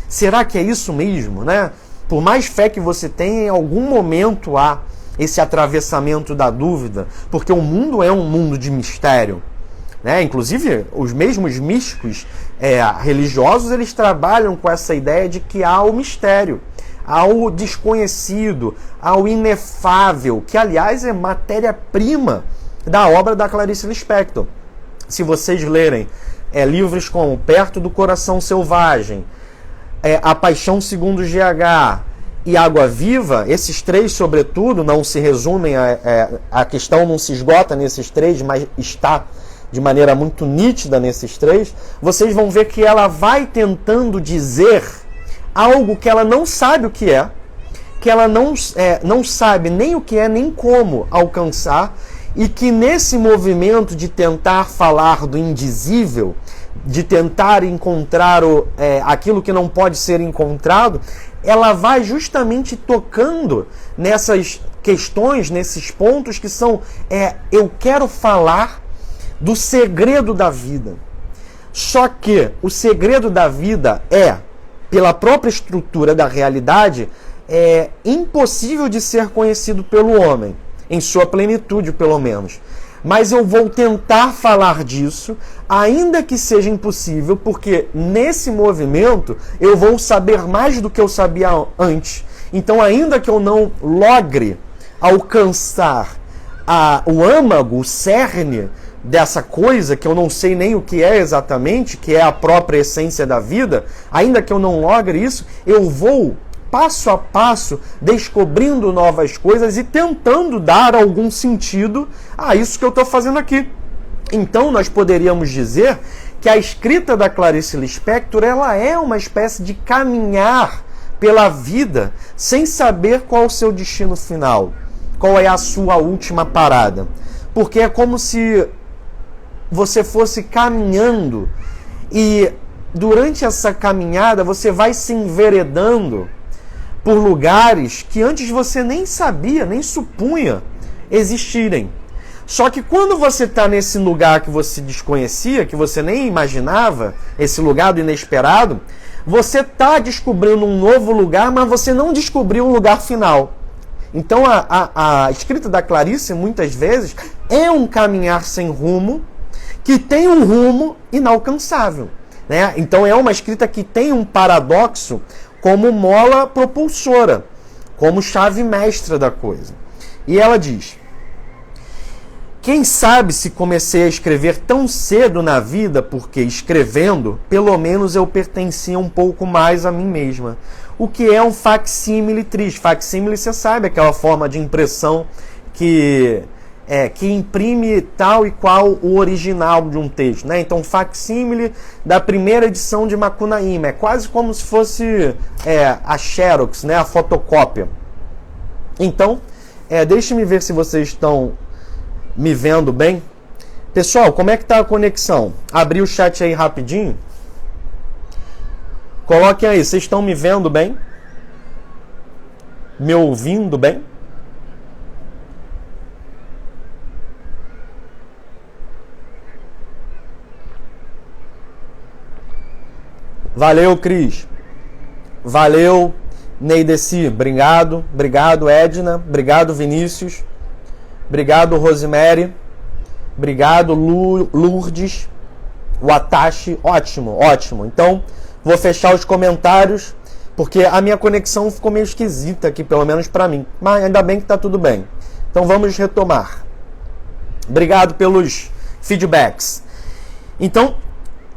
será que é isso mesmo, né? Por mais fé que você tenha, em algum momento há esse atravessamento da dúvida, porque o mundo é um mundo de mistério, né? Inclusive, os mesmos místicos religiosos, eles trabalham com essa ideia de que há o mistério, ao desconhecido, ao inefável, que aliás é matéria-prima da obra da Clarice Lispector. Se vocês lerem livros como Perto do Coração Selvagem, A Paixão Segundo GH e Água Viva, esses três, sobretudo, não se resumem, a questão não se esgota nesses três, mas está de maneira muito nítida nesses três, vocês vão ver que ela vai tentando dizer algo que ela não sabe o que ela não sabe nem o que é, nem como alcançar, e que nesse movimento de tentar falar do indizível, de tentar encontrar aquilo que não pode ser encontrado, ela vai justamente tocando nessas questões, nesses pontos que são, eu quero falar do segredo da vida. Só que o segredo da vida pela própria estrutura da realidade, impossível de ser conhecido pelo homem, em sua plenitude, pelo menos. Mas eu vou tentar falar disso, ainda que seja impossível, porque nesse movimento eu vou saber mais do que eu sabia antes. Então, ainda que eu não logre alcançar o âmago, o cerne dessa coisa, que eu não sei nem o que é exatamente, que é a própria essência da vida, ainda que eu não logre isso, eu vou passo a passo, descobrindo novas coisas e tentando dar algum sentido a isso que eu estou fazendo aqui. Então, nós poderíamos dizer que a escrita da Clarice Lispector, ela é uma espécie de caminhar pela vida sem saber qual o seu destino final, qual é a sua última parada. Porque é como se você fosse caminhando e durante essa caminhada você vai se enveredando por lugares que antes você nem sabia, nem supunha existirem. Só que quando você está nesse lugar que você desconhecia, que você nem imaginava, esse lugar do inesperado, você está descobrindo um novo lugar, mas você não descobriu um lugar final. Então a escrita da Clarice, muitas vezes, é um caminhar sem rumo, que tem um rumo inalcançável, né? Então é uma escrita que tem um paradoxo como mola propulsora, como chave mestra da coisa. E ela diz: quem sabe se comecei a escrever tão cedo na vida, porque escrevendo, pelo menos eu pertencia um pouco mais a mim mesma. O que é um facsímile triste? Facsímile, você sabe, aquela forma de impressão que imprime tal e qual o original de um texto, né? Então, facsímile da primeira edição de Macunaíma. É quase como se fosse a Xerox, né? A fotocópia. Então, deixe-me ver se vocês estão me vendo bem. Pessoal, como é que está a conexão? Abri o chat aí rapidinho. Coloquem aí, vocês estão me vendo bem? Me ouvindo bem? Valeu, Cris. Valeu, Neideci. Obrigado. Obrigado, Edna. Obrigado, Vinícius. Obrigado, Rosemary. Obrigado, Lourdes. Watashi. Ótimo, ótimo. Então, vou fechar os comentários, porque a minha conexão ficou meio esquisita aqui, pelo menos para mim. Mas ainda bem que está tudo bem. Então, vamos retomar. Obrigado pelos feedbacks. Então,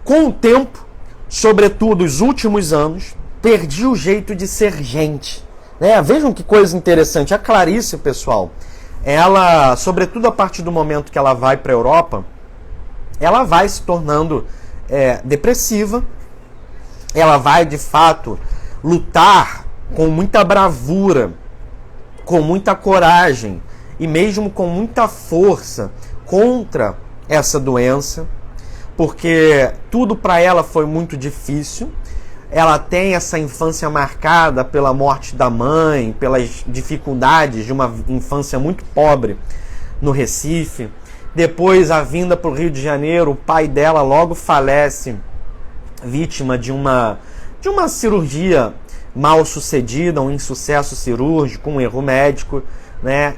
com o tempo, sobretudo os últimos anos, perdi o jeito de ser gente, né? Vejam que coisa interessante. A Clarice, pessoal, ela, sobretudo a partir do momento que ela vai para a Europa, ela vai se tornando depressiva. Ela vai, de fato, lutar com muita bravura, com muita coragem e mesmo com muita força contra essa doença, porque tudo para ela foi muito difícil. Ela tem essa infância marcada pela morte da mãe, pelas dificuldades de uma infância muito pobre no Recife. Depois, a vinda para o Rio de Janeiro, o pai dela logo falece, vítima de uma cirurgia mal sucedida, um insucesso cirúrgico, um erro médico, né?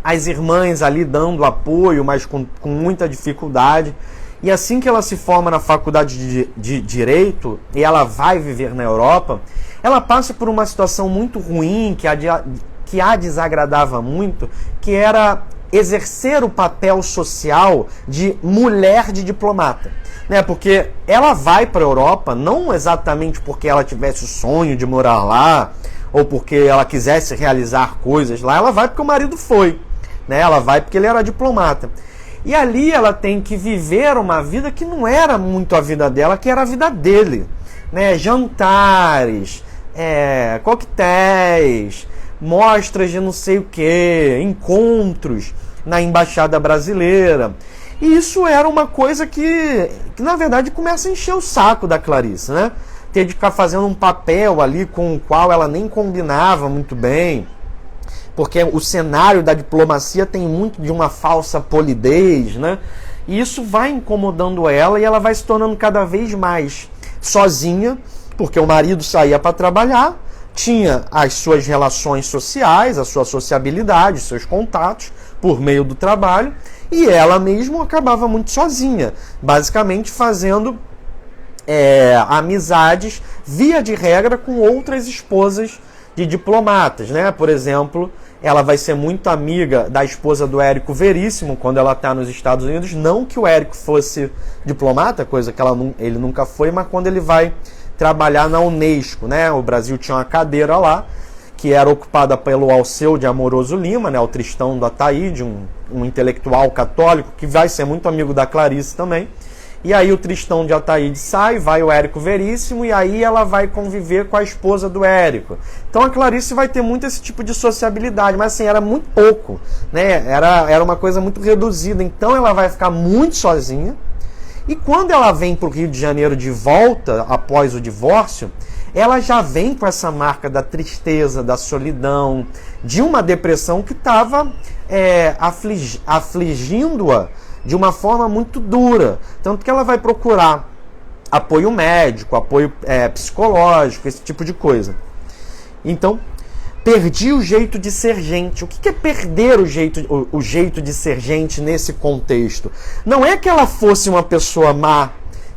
As irmãs ali dando apoio, mas com muita dificuldade. E assim que ela se forma na faculdade de Direito e ela vai viver na Europa, ela passa por uma situação muito ruim, que a desagradava muito, que era exercer o papel social de mulher de diplomata, né? Porque ela vai para a Europa não exatamente porque ela tivesse o sonho de morar lá ou porque ela quisesse realizar coisas lá. Ela vai porque o marido foi, né? Ela vai porque ele era diplomata. E ali ela tem que viver uma vida que não era muito a vida dela, que era a vida dele, né? Jantares, coquetéis, mostras de não sei o que, encontros na Embaixada Brasileira. E isso era uma coisa que na verdade começa a encher o saco da Clarice, né? Ter de ficar fazendo um papel ali com o qual ela nem combinava muito bem, porque o cenário da diplomacia tem muito de uma falsa polidez, né? E isso vai incomodando ela e ela vai se tornando cada vez mais sozinha, porque o marido saía para trabalhar. tinha as suas relações sociais, a sua sociabilidade, os seus contatos por meio do trabalho, e ela mesma acabava muito sozinha, basicamente fazendo amizades, via de regra, com outras esposas de diplomatas, né? Por exemplo, ela vai ser muito amiga da esposa do Érico Veríssimo quando ela está nos Estados Unidos. Não que o Érico fosse diplomata, coisa que ele nunca foi, mas quando ele vai trabalhar na Unesco, né? O Brasil tinha uma cadeira lá, que era ocupada pelo Alceu de Amoroso Lima, né? O Tristão do Ataíde, um intelectual católico, que vai ser muito amigo da Clarice também. E aí o Tristão de Ataíde sai, vai o Érico Veríssimo, e aí ela vai conviver com a esposa do Érico. Então a Clarice vai ter muito esse tipo de sociabilidade, mas assim, era muito pouco, né? Era uma coisa muito reduzida. Então ela vai ficar muito sozinha. E quando ela vem para o Rio de Janeiro de volta, após o divórcio, ela já vem com essa marca da tristeza, da solidão, de uma depressão que estava afligindo-a de uma forma muito dura. Tanto que ela vai procurar apoio médico, apoio psicológico, esse tipo de coisa. Então, perdi o jeito de ser gente. O que é perder o jeito de ser gente nesse contexto? Não é que ela fosse uma pessoa má,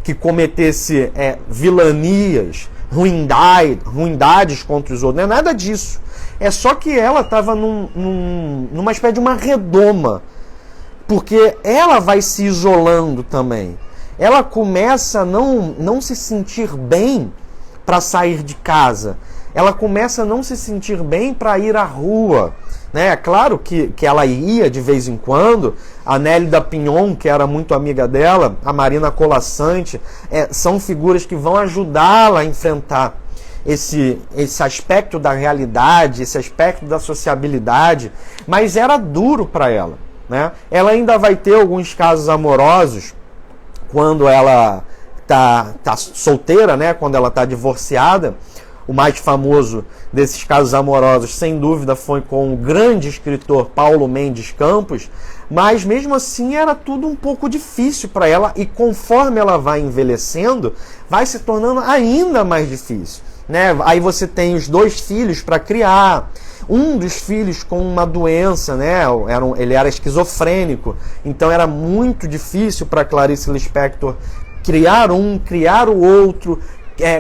que cometesse vilanias, ruindades contra os outros. Não é nada disso. É só que ela estava numa espécie de uma redoma. Porque ela vai se isolando também. Ela começa a não se sentir bem para sair de casa. Ela começa a não se sentir bem para ir à rua. Né? É claro que ela ia de vez em quando. A Nélida Pinhon, que era muito amiga dela, a Marina Colaçante, são figuras que vão ajudá-la a enfrentar esse aspecto da realidade, esse aspecto da sociabilidade. Mas era duro para ela. Né? Ela ainda vai ter alguns casos amorosos quando ela tá solteira, né? Quando ela está divorciada. O mais famoso desses casos amorosos, sem dúvida, foi com o grande escritor Paulo Mendes Campos, mas mesmo assim era tudo um pouco difícil para ela, e conforme ela vai envelhecendo, vai se tornando ainda mais difícil. Né? Aí você tem os 2 filhos para criar. Um dos filhos com uma doença, né? Ele era esquizofrênico, então era muito difícil para Clarice Lispector criar o outro,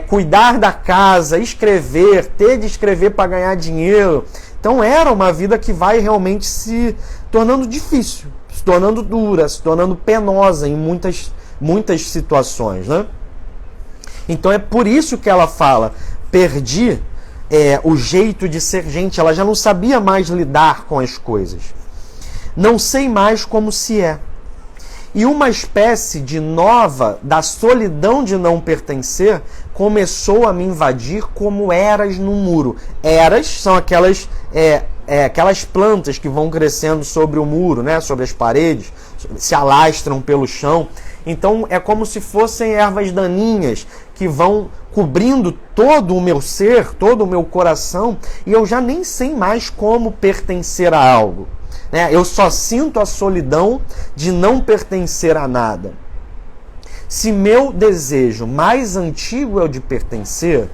cuidar da casa, escrever, ter de escrever para ganhar dinheiro. Então era uma vida que vai realmente se tornando difícil, se tornando dura, se tornando penosa em muitas situações. Né? Então é por isso que ela fala, perdi o jeito de ser gente. Ela já não sabia mais lidar com as coisas. Não sei mais como se é. E uma espécie de da solidão de não pertencer começou a me invadir como eras no muro. Eras são aquelas plantas que vão crescendo sobre o muro, né? Sobre as paredes, se alastram pelo chão. Então é como se fossem ervas daninhas que vão cobrindo todo o meu ser, todo o meu coração, e eu já nem sei mais como pertencer a algo. Né? Eu só sinto a solidão de não pertencer a nada. Se meu desejo mais antigo é o de pertencer,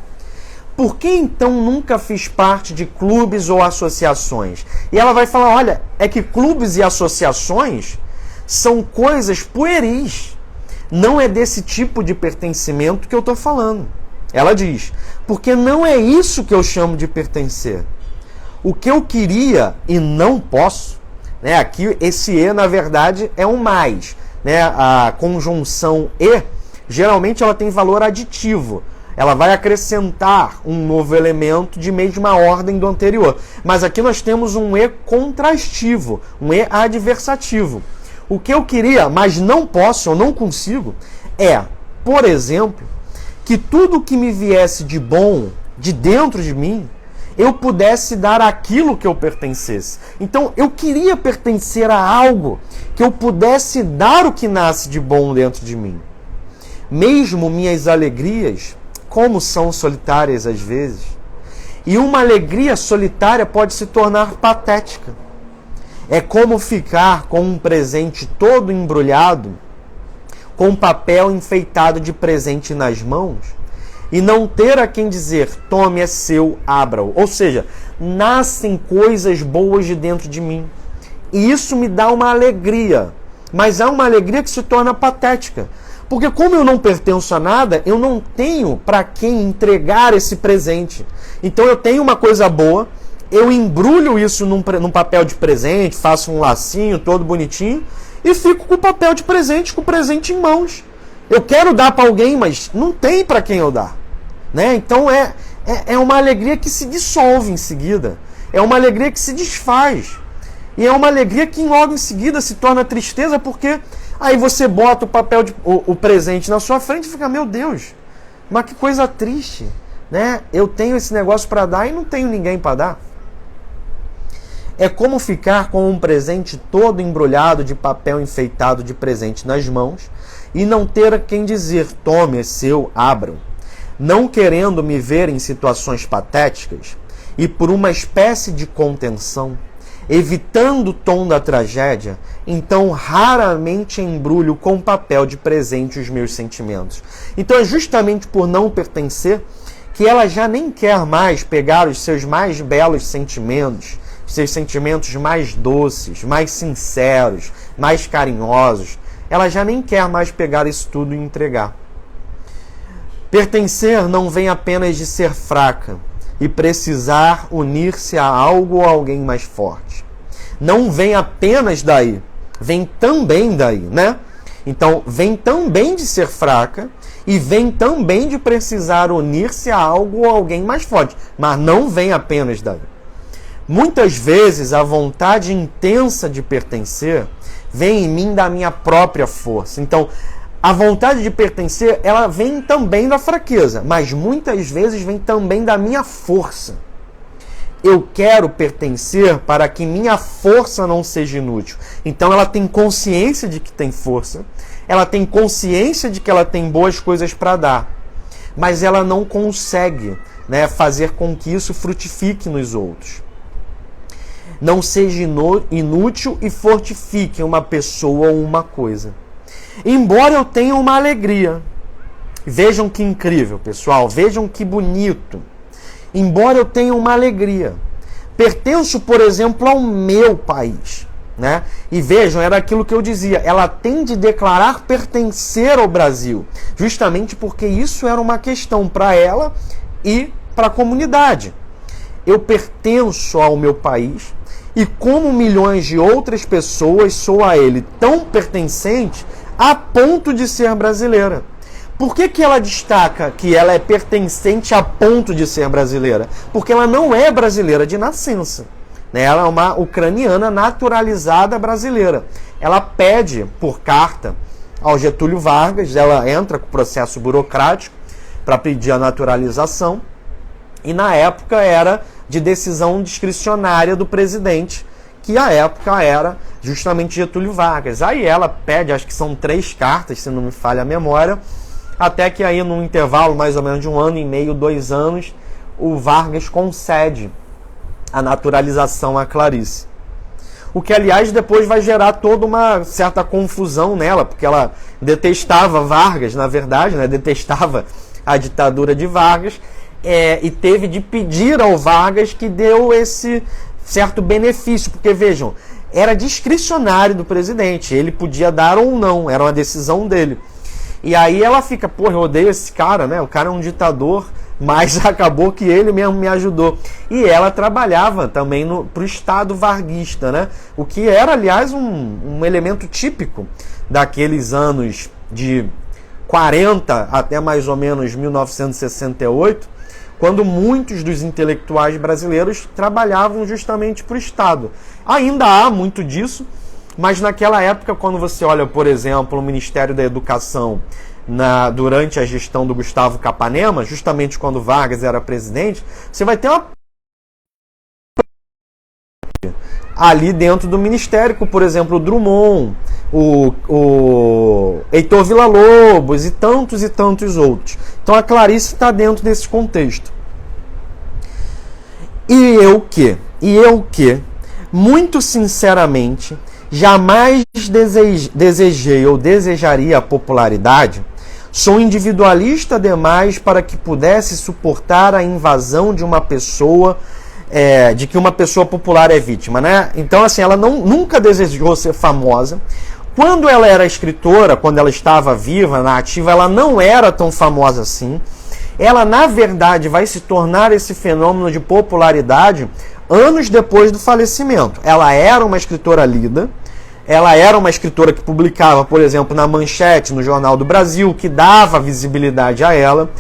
por que então nunca fiz parte de clubes ou associações? E ela vai falar, olha, é que clubes e associações são coisas pueris. Não é desse tipo de pertencimento que eu estou falando. Ela diz, porque não é isso que eu chamo de pertencer. O que eu queria e não posso, né? Aqui esse e, na verdade, é um mais. Né? A conjunção e, geralmente, ela tem valor aditivo. Ela vai acrescentar um novo elemento de mesma ordem do anterior. Mas aqui nós temos um e contrastivo, um e adversativo. O que eu queria, mas não posso, eu não consigo, por exemplo, que tudo que me viesse de bom, de dentro de mim, eu pudesse dar aquilo que eu pertencesse. Então, eu queria pertencer a algo que eu pudesse dar o que nasce de bom dentro de mim. Mesmo minhas alegrias, como são solitárias às vezes, e uma alegria solitária pode se tornar patética. É como ficar com um presente todo embrulhado, com papel enfeitado de presente nas mãos, e não ter a quem dizer, tome, é seu, abra-o. Ou seja, nascem coisas boas de dentro de mim. E isso me dá uma alegria. Mas é uma alegria que se torna patética. Porque como eu não pertenço a nada, eu não tenho para quem entregar esse presente. Então eu tenho uma coisa boa, eu embrulho isso num papel de presente, faço um lacinho todo bonitinho e fico com o papel de presente, com o presente em mãos. Eu quero dar para alguém, mas não tem para quem eu dar. Né? Então é uma alegria que se dissolve em seguida. É uma alegria que se desfaz. E é uma alegria que logo em seguida se torna tristeza, porque aí você bota o presente na sua frente e fica, meu Deus, mas que coisa triste. Né? Eu tenho esse negócio para dar e não tenho ninguém para dar. É como ficar com um presente todo embrulhado de papel enfeitado de presente nas mãos e não ter a quem dizer, tome, é seu, abram. Não querendo me ver em situações patéticas e por uma espécie de contenção, evitando o tom da tragédia, então raramente embrulho com papel de presente os meus sentimentos. Então é justamente por não pertencer que ela já nem quer mais pegar os seus mais belos sentimentos, seus sentimentos mais doces, mais sinceros, mais carinhosos. Ela já nem quer mais pegar isso tudo e entregar. Pertencer não vem apenas de ser fraca e precisar unir-se a algo ou alguém mais forte. Não vem apenas daí, vem também daí, né? Então, vem também de ser fraca e vem também de precisar unir-se a algo ou alguém mais forte, mas não vem apenas daí. Muitas vezes a vontade intensa de pertencer vem em mim da minha própria força. Então, a vontade de pertencer, ela vem também da fraqueza, mas muitas vezes vem também da minha força. Eu quero pertencer para que minha força não seja inútil. Então ela tem consciência de que tem força, ela tem consciência de que ela tem boas coisas para dar, mas ela não consegue, né, fazer com que isso frutifique nos outros. Não seja inútil e fortifique uma pessoa ou uma coisa. Embora eu tenha uma alegria. Vejam que incrível, pessoal. Vejam que bonito. Embora eu tenha uma alegria. Pertenço, por exemplo, ao meu país. Né? E vejam, era aquilo que eu dizia. Ela tem de declarar pertencer ao Brasil. Justamente porque isso era uma questão para ela e para a comunidade. Eu pertenço ao meu país. E como milhões de outras pessoas, sou a ele tão pertencente a ponto de ser brasileira. Por que ela destaca que ela é pertencente a ponto de ser brasileira? Porque ela não é brasileira de nascença. Né? Ela é uma ucraniana naturalizada brasileira. Ela pede por carta ao Getúlio Vargas, ela entra com o processo burocrático para pedir a naturalização. E na época era de decisão discricionária do presidente, que à época era justamente Getúlio Vargas. Aí ela pede, acho que são 3 cartas, se não me falha a memória, até que aí num intervalo mais ou menos de 1 ano e meio, 2 anos, o Vargas concede a naturalização a Clarice. O que, aliás, depois vai gerar toda uma certa confusão nela, porque ela detestava Vargas, na verdade, né? Detestava a ditadura de Vargas, e teve de pedir ao Vargas que deu esse certo benefício, porque vejam, era discricionário do presidente, ele podia dar ou não, era uma decisão dele. E aí ela fica, porra, eu odeio esse cara, né? O cara é um ditador, mas acabou que ele mesmo me ajudou. E ela trabalhava também para o Estado varguista, né? O que era, aliás, um elemento típico daqueles anos de 40 até mais ou menos 1968, quando muitos dos intelectuais brasileiros trabalhavam justamente para o Estado. Ainda há muito disso, mas naquela época, quando você olha, por exemplo, o Ministério da Educação durante a gestão do Gustavo Capanema, justamente quando Vargas era presidente, você vai ter uma ali dentro do Ministério, por exemplo, o Drummond, o Heitor Villa-Lobos e tantos outros. Então a Clarice está dentro desse contexto. E eu que, muito sinceramente, jamais desejei ou desejaria a popularidade Sou individualista demais para que pudesse suportar a invasão de uma pessoa, de que uma pessoa popular é vítima, né? Então, assim, ela nunca desejou ser famosa. Quando ela era escritora, quando ela estava viva, na ativa, ela não era tão famosa assim. Ela, na verdade, vai se tornar esse fenômeno de popularidade anos depois do falecimento. Ela era uma escritora lida, ela era uma escritora que publicava, por exemplo, na Manchete, no Jornal do Brasil, que dava visibilidade a ela.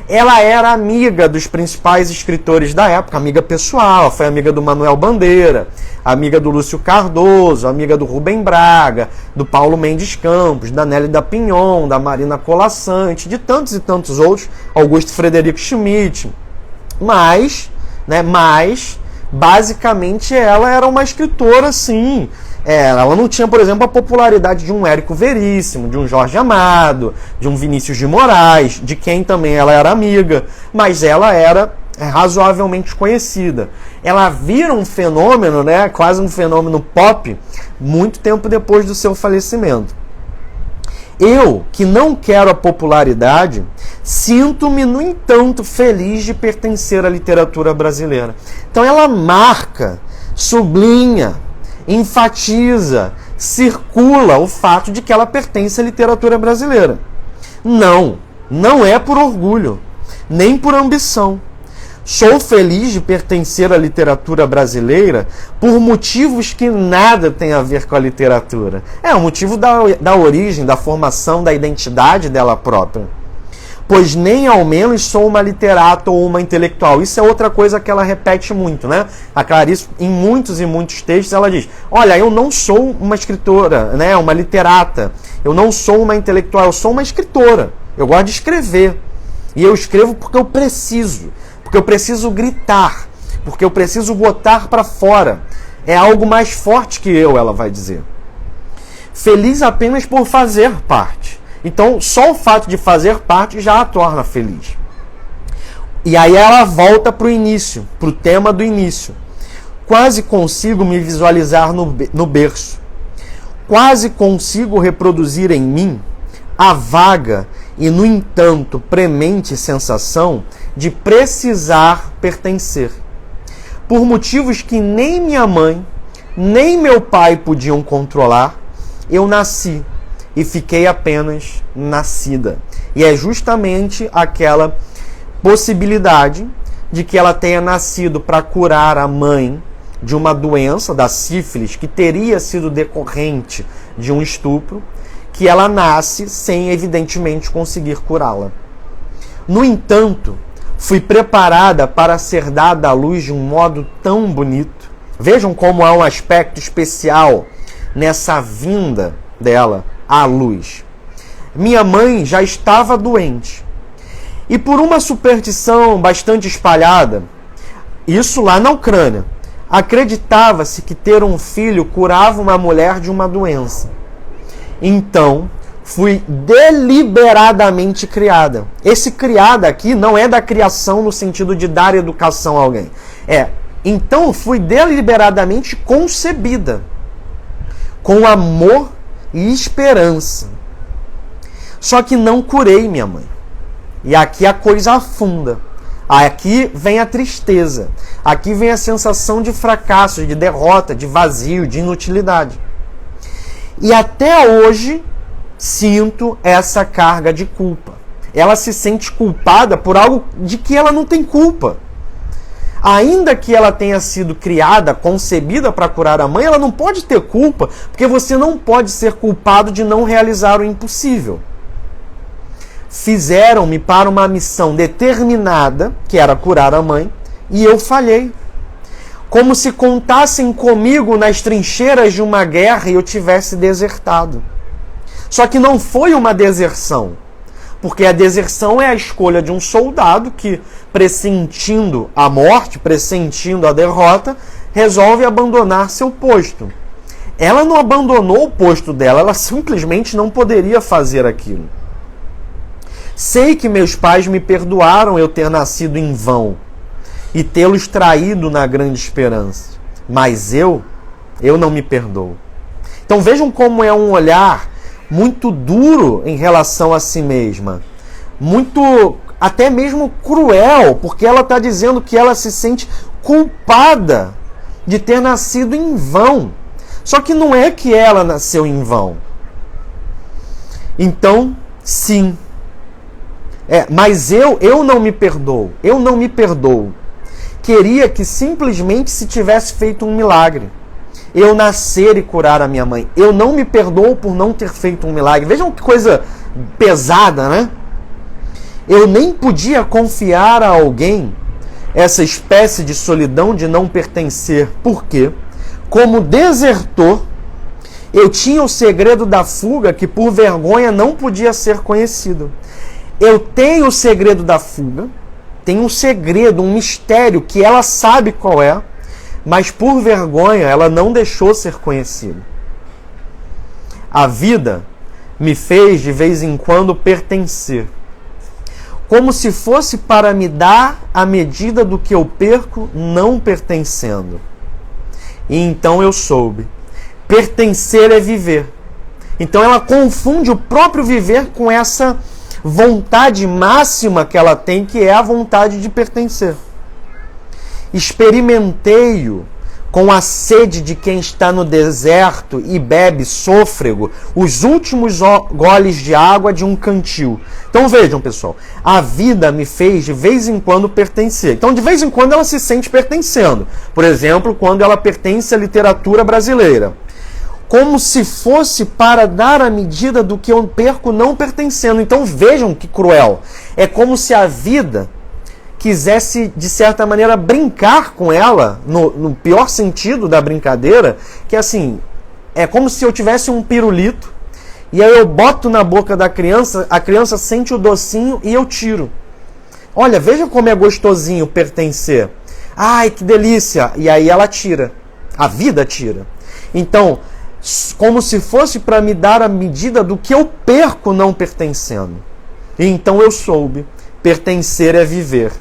Ela era amiga dos principais escritores da época, amiga pessoal, foi amiga do Manuel Bandeira, amiga do Lúcio Cardoso, amiga do Rubem Braga, do Paulo Mendes Campos, da Nélida Pinhon, da Marina Colaçante, de tantos e tantos outros, Augusto Frederico Schmidt. Mas, basicamente, ela era uma escritora, assim. Ela não tinha, por exemplo, a popularidade de um Érico Veríssimo, de um Jorge Amado, de um Vinícius de Moraes, de quem também ela era amiga, mas ela era razoavelmente conhecida. Ela vira um fenômeno, quase um fenômeno pop, muito tempo depois do seu falecimento. Eu, que não quero a popularidade, sinto-me, no entanto, feliz de pertencer à literatura brasileira. Então ela marca, sublinha, enfatiza, circula o fato de que ela pertence à literatura brasileira. Não é por orgulho, nem por ambição. Sou feliz de pertencer à literatura brasileira por motivos que nada têm a ver com a literatura. É o motivo da origem, da formação, da identidade dela própria. Pois nem ao menos sou uma literata ou uma intelectual. Isso é outra coisa que ela repete muito, né? A Clarice, em muitos e muitos textos, ela diz: olha, eu não sou uma escritora, uma literata. Eu não sou uma intelectual, eu sou uma escritora. Eu gosto de escrever. E eu escrevo porque eu preciso. Porque eu preciso gritar. Porque eu preciso botar para fora. É algo mais forte que eu, ela vai dizer. Feliz apenas por fazer parte. Então, só o fato de fazer parte já a torna feliz. E aí ela volta para o início, para o tema do início. Quase consigo me visualizar no berço. Quase consigo reproduzir em mim a vaga e, no entanto, premente sensação de precisar pertencer. Por motivos que nem minha mãe, nem meu pai podiam controlar, eu nasci. E fiquei apenas nascida. E é justamente aquela possibilidade de que ela tenha nascido para curar a mãe de uma doença, da sífilis, que teria sido decorrente de um estupro, que ela nasce sem, evidentemente, conseguir curá-la. No entanto, fui preparada para ser dada à luz de um modo tão bonito. Vejam como há um aspecto especial nessa vinda dela à luz. Minha mãe já estava doente. E por uma superstição bastante espalhada, isso lá na Ucrânia, acreditava-se que ter um filho curava uma mulher de uma doença. Então, fui deliberadamente criada. Esse criada aqui não é da criação no sentido de dar educação a alguém. Então fui deliberadamente concebida com amor e esperança. Só que não curei minha mãe. E aqui a coisa afunda. Aqui vem a tristeza. Aqui vem a sensação de fracasso, de derrota, de vazio, de inutilidade. E até hoje sinto essa carga de culpa. Ela se sente culpada por algo de que ela não tem culpa. Ainda que ela tenha sido criada, concebida para curar a mãe, ela não pode ter culpa, porque você não pode ser culpado de não realizar o impossível. Fizeram-me para uma missão determinada, que era curar a mãe, e eu falhei. Como se contassem comigo nas trincheiras de uma guerra e eu tivesse desertado. Só que não foi uma deserção. Porque a deserção é a escolha de um soldado que, pressentindo a morte, pressentindo a derrota, resolve abandonar seu posto. Ela não abandonou o posto dela, ela simplesmente não poderia fazer aquilo. Sei que meus pais me perdoaram eu ter nascido em vão e tê-los traído na grande esperança. Mas eu não me perdoo. Então vejam como é um olhar muito duro em relação a si mesma. muito, até mesmo cruel, porque ela está dizendo que ela se sente culpada de ter nascido em vão. Só que não é que ela nasceu em vão. Então, sim. Mas eu não me perdoo. Eu não me perdoo. Queria que simplesmente se tivesse feito um milagre. Eu nascer e curar a minha mãe. Eu não me perdoo por não ter feito um milagre. Vejam que coisa pesada, né? Eu nem podia confiar a alguém essa espécie de solidão de não pertencer. Por quê? Como desertor, eu tinha o segredo da fuga que por vergonha não podia ser conhecido. Eu tenho o segredo da fuga, tenho um segredo, um mistério que ela sabe qual é, mas por vergonha ela não deixou ser conhecido. A vida me fez de vez em quando pertencer, como se fosse para me dar a medida do que eu perco não pertencendo. E então eu soube. Pertencer é viver. Então ela confunde o próprio viver com essa vontade máxima que ela tem, que é a vontade de pertencer. Experimentei-o com a sede de quem está no deserto e bebe sôfrego os últimos goles de água de um cantil. Então vejam, pessoal, a vida me fez de vez em quando pertencer. Então de vez em quando ela se sente pertencendo. Por exemplo, quando ela pertence à literatura brasileira. Como se fosse para dar a medida do que eu perco não pertencendo. Então vejam que cruel. É como se a vida quisesse, de certa maneira, brincar com ela, no pior sentido da brincadeira, que assim, é como se eu tivesse um pirulito, e aí eu boto na boca da criança, a criança sente o docinho e eu tiro. Olha, veja como é gostosinho pertencer. Ai, que delícia! E aí ela tira. A vida tira. Então, como se fosse para me dar a medida do que eu perco não pertencendo. E então eu soube. Pertencer é viver.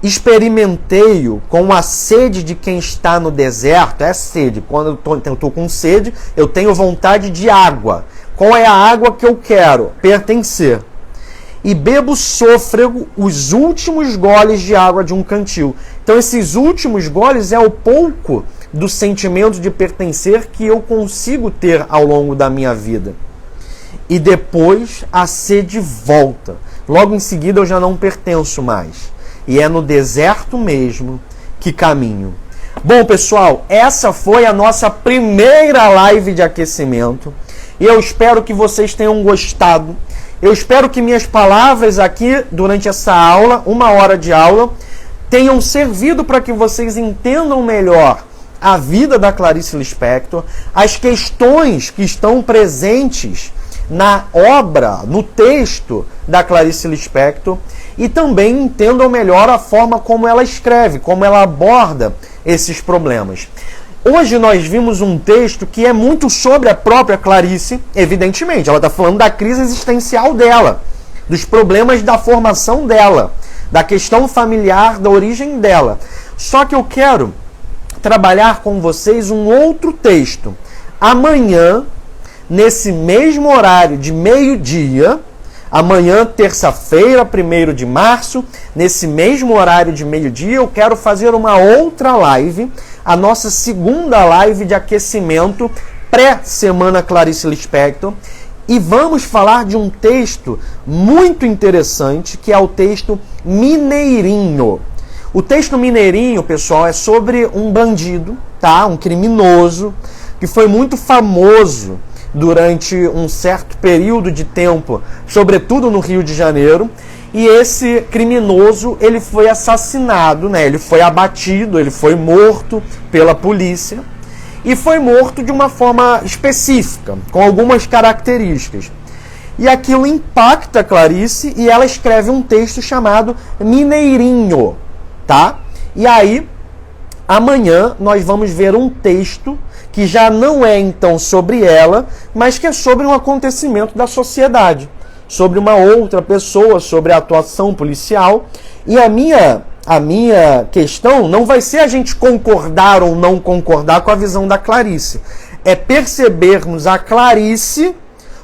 Experimentei-o com a sede de quem está no deserto. É sede. Quando eu estou com sede, eu tenho vontade de água. Qual é a água que eu quero? Pertencer. E bebo sôfrego os últimos goles de água de um cantil. Então esses últimos goles é o pouco do sentimento de pertencer que eu consigo ter ao longo da minha vida. E depois a sede volta. Logo em seguida eu já não pertenço mais. E é no deserto mesmo que caminho. Bom, pessoal, essa foi a nossa primeira live de aquecimento. E eu espero que vocês tenham gostado. Eu espero que minhas palavras aqui durante essa aula, 1 hora de aula, tenham servido para que vocês entendam melhor a vida da Clarice Lispector, as questões que estão presentes na obra, no texto da Clarice Lispector, e também entendam melhor a forma como ela escreve, como ela aborda esses problemas. Hoje nós vimos um texto que é muito sobre a própria Clarice, evidentemente, ela está falando da crise existencial dela, dos problemas da formação dela, da questão familiar, da origem dela. Só que eu quero trabalhar com vocês um outro texto. Amanhã, nesse mesmo horário de meio-dia, amanhã, terça-feira, 1º de março, nesse mesmo horário de meio-dia, eu quero fazer uma outra live, a nossa segunda live de aquecimento pré-semana Clarice Lispector, e vamos falar de um texto muito interessante, que é o texto Mineirinho. O texto Mineirinho, pessoal, é sobre um bandido, tá? Um criminoso, que foi muito famoso durante um certo período de tempo, sobretudo no Rio de Janeiro, e esse criminoso, ele foi assassinado, né? Ele foi abatido, ele foi morto pela polícia, e foi morto de uma forma específica, com algumas características. E aquilo impacta a Clarice, e ela escreve um texto chamado Mineirinho, tá? E aí, amanhã nós vamos ver um texto que já não é então sobre ela, mas que é sobre um acontecimento da sociedade, sobre uma outra pessoa, sobre a atuação policial. E a minha questão não vai ser a gente concordar ou não concordar com a visão da Clarice, é percebermos a Clarice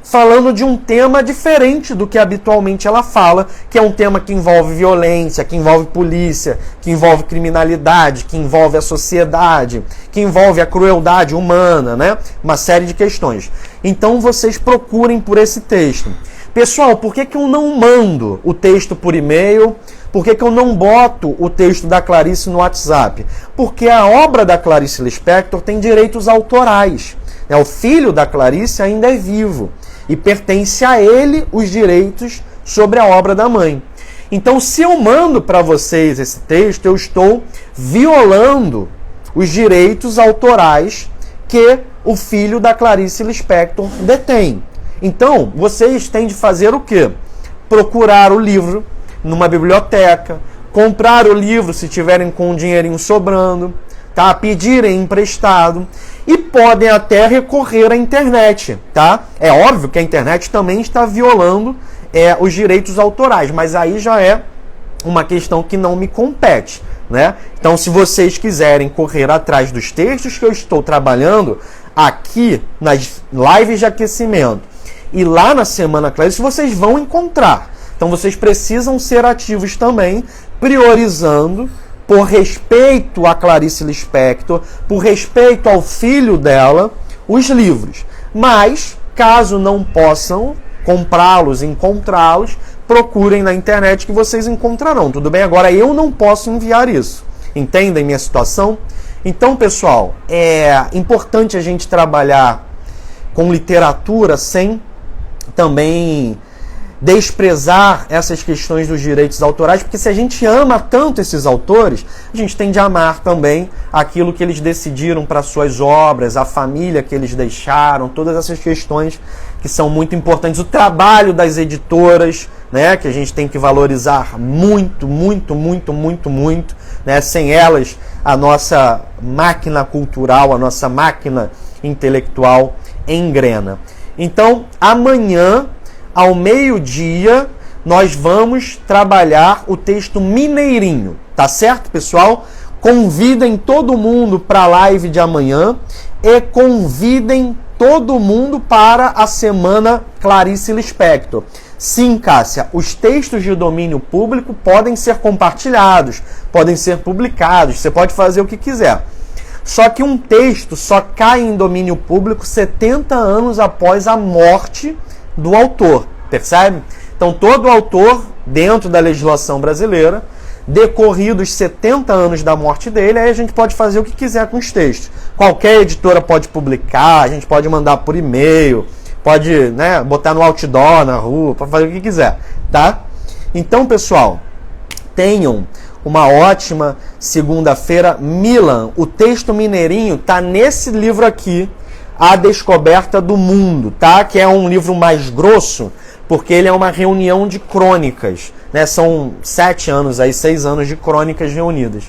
falando de um tema diferente do que habitualmente ela fala, que é um tema que envolve violência, que envolve polícia, que envolve criminalidade, que envolve a sociedade, que envolve a crueldade humana, né? Uma série de questões. Então vocês procurem por esse texto. Pessoal, por que eu não mando o texto por e-mail? Por que eu não boto o texto da Clarice no WhatsApp? Porque a obra da Clarice Lispector tem direitos autorais. O filho da Clarice ainda é vivo e pertence a ele os direitos sobre a obra da mãe. Então, se eu mando para vocês esse texto, eu estou violando os direitos autorais que o filho da Clarice Lispector detém. Então, vocês têm de fazer o quê? Procurar o livro numa biblioteca, comprar o livro se tiverem com um dinheirinho sobrando, tá? Pedirem emprestado e podem até recorrer à internet, tá? É óbvio que a internet também está violando os direitos autorais, mas aí já é uma questão que não me compete, né? Então, se vocês quiserem correr atrás dos textos que eu estou trabalhando aqui nas lives de aquecimento e lá na Semana Clarice, vocês vão encontrar. Então vocês precisam ser ativos também, priorizando por respeito a Clarice Lispector, por respeito ao filho dela, os livros. Mas, caso não possam comprá-los, encontrá-los, procurem na internet que vocês encontrarão. Tudo bem? Agora eu não posso enviar isso. Entendem minha situação? Então, pessoal, é importante a gente trabalhar com literatura sem também desprezar essas questões dos direitos autorais, porque se a gente ama tanto esses autores, a gente tem de amar também aquilo que eles decidiram para suas obras, a família que eles deixaram, todas essas questões que são muito importantes, o trabalho das editoras, né, que a gente tem que valorizar muito, muito, muito, muito, muito, né, sem elas a nossa máquina cultural, a nossa máquina intelectual engrena. Então, amanhã, ao meio-dia, nós vamos trabalhar o texto Mineirinho, tá certo, pessoal? Convidem todo mundo para a live de amanhã e convidem todo mundo para a Semana Clarice Lispector. Sim, Cássia, os textos de domínio público podem ser compartilhados, podem ser publicados, você pode fazer o que quiser. Só que um texto só cai em domínio público 70 anos após a morte do autor, percebe? Então, todo autor, dentro da legislação brasileira, decorridos 70 anos da morte dele, aí a gente pode fazer o que quiser com os textos. Qualquer editora pode publicar, a gente pode mandar por e-mail, pode, né, botar no outdoor, na rua, pode fazer o que quiser, tá? Então, pessoal, tenham uma ótima segunda-feira. Milan, o texto Mineirinho está nesse livro aqui, A Descoberta do Mundo, tá? Que é um livro mais grosso, porque ele é uma reunião de crônicas, né? São 6 anos de crônicas reunidas.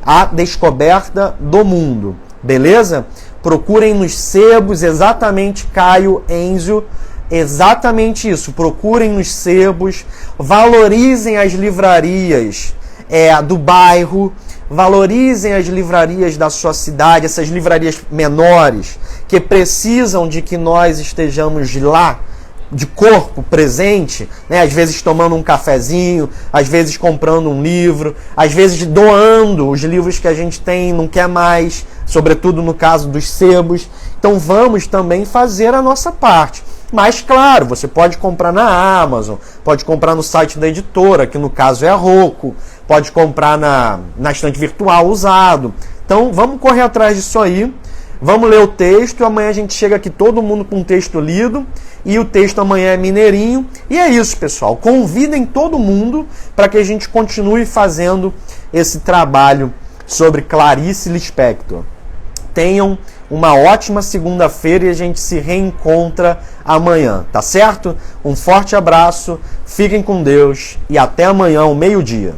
A Descoberta do Mundo, beleza? Procurem nos sebos, exatamente, Caio, Enzio, exatamente isso. Procurem nos sebos, valorizem as livrarias do bairro, valorizem as livrarias da sua cidade, essas livrarias menores, que precisam de que nós estejamos lá, de corpo presente, né? Às vezes tomando um cafezinho, às vezes comprando um livro, às vezes doando os livros que a gente tem, não quer mais, sobretudo no caso dos sebos. Então vamos também fazer a nossa parte. Mas, claro, você pode comprar na Amazon, pode comprar no site da editora, que no caso é a Rocco, pode comprar na estante virtual usado. Então, vamos correr atrás disso aí, vamos ler o texto, e amanhã a gente chega aqui todo mundo com o texto lido, e o texto amanhã é Mineirinho. E é isso, pessoal. Convidem todo mundo para que a gente continue fazendo esse trabalho sobre Clarice Lispector. Tenham uma ótima segunda-feira e a gente se reencontra amanhã, tá certo? Um forte abraço, fiquem com Deus e até amanhã, ao meio-dia.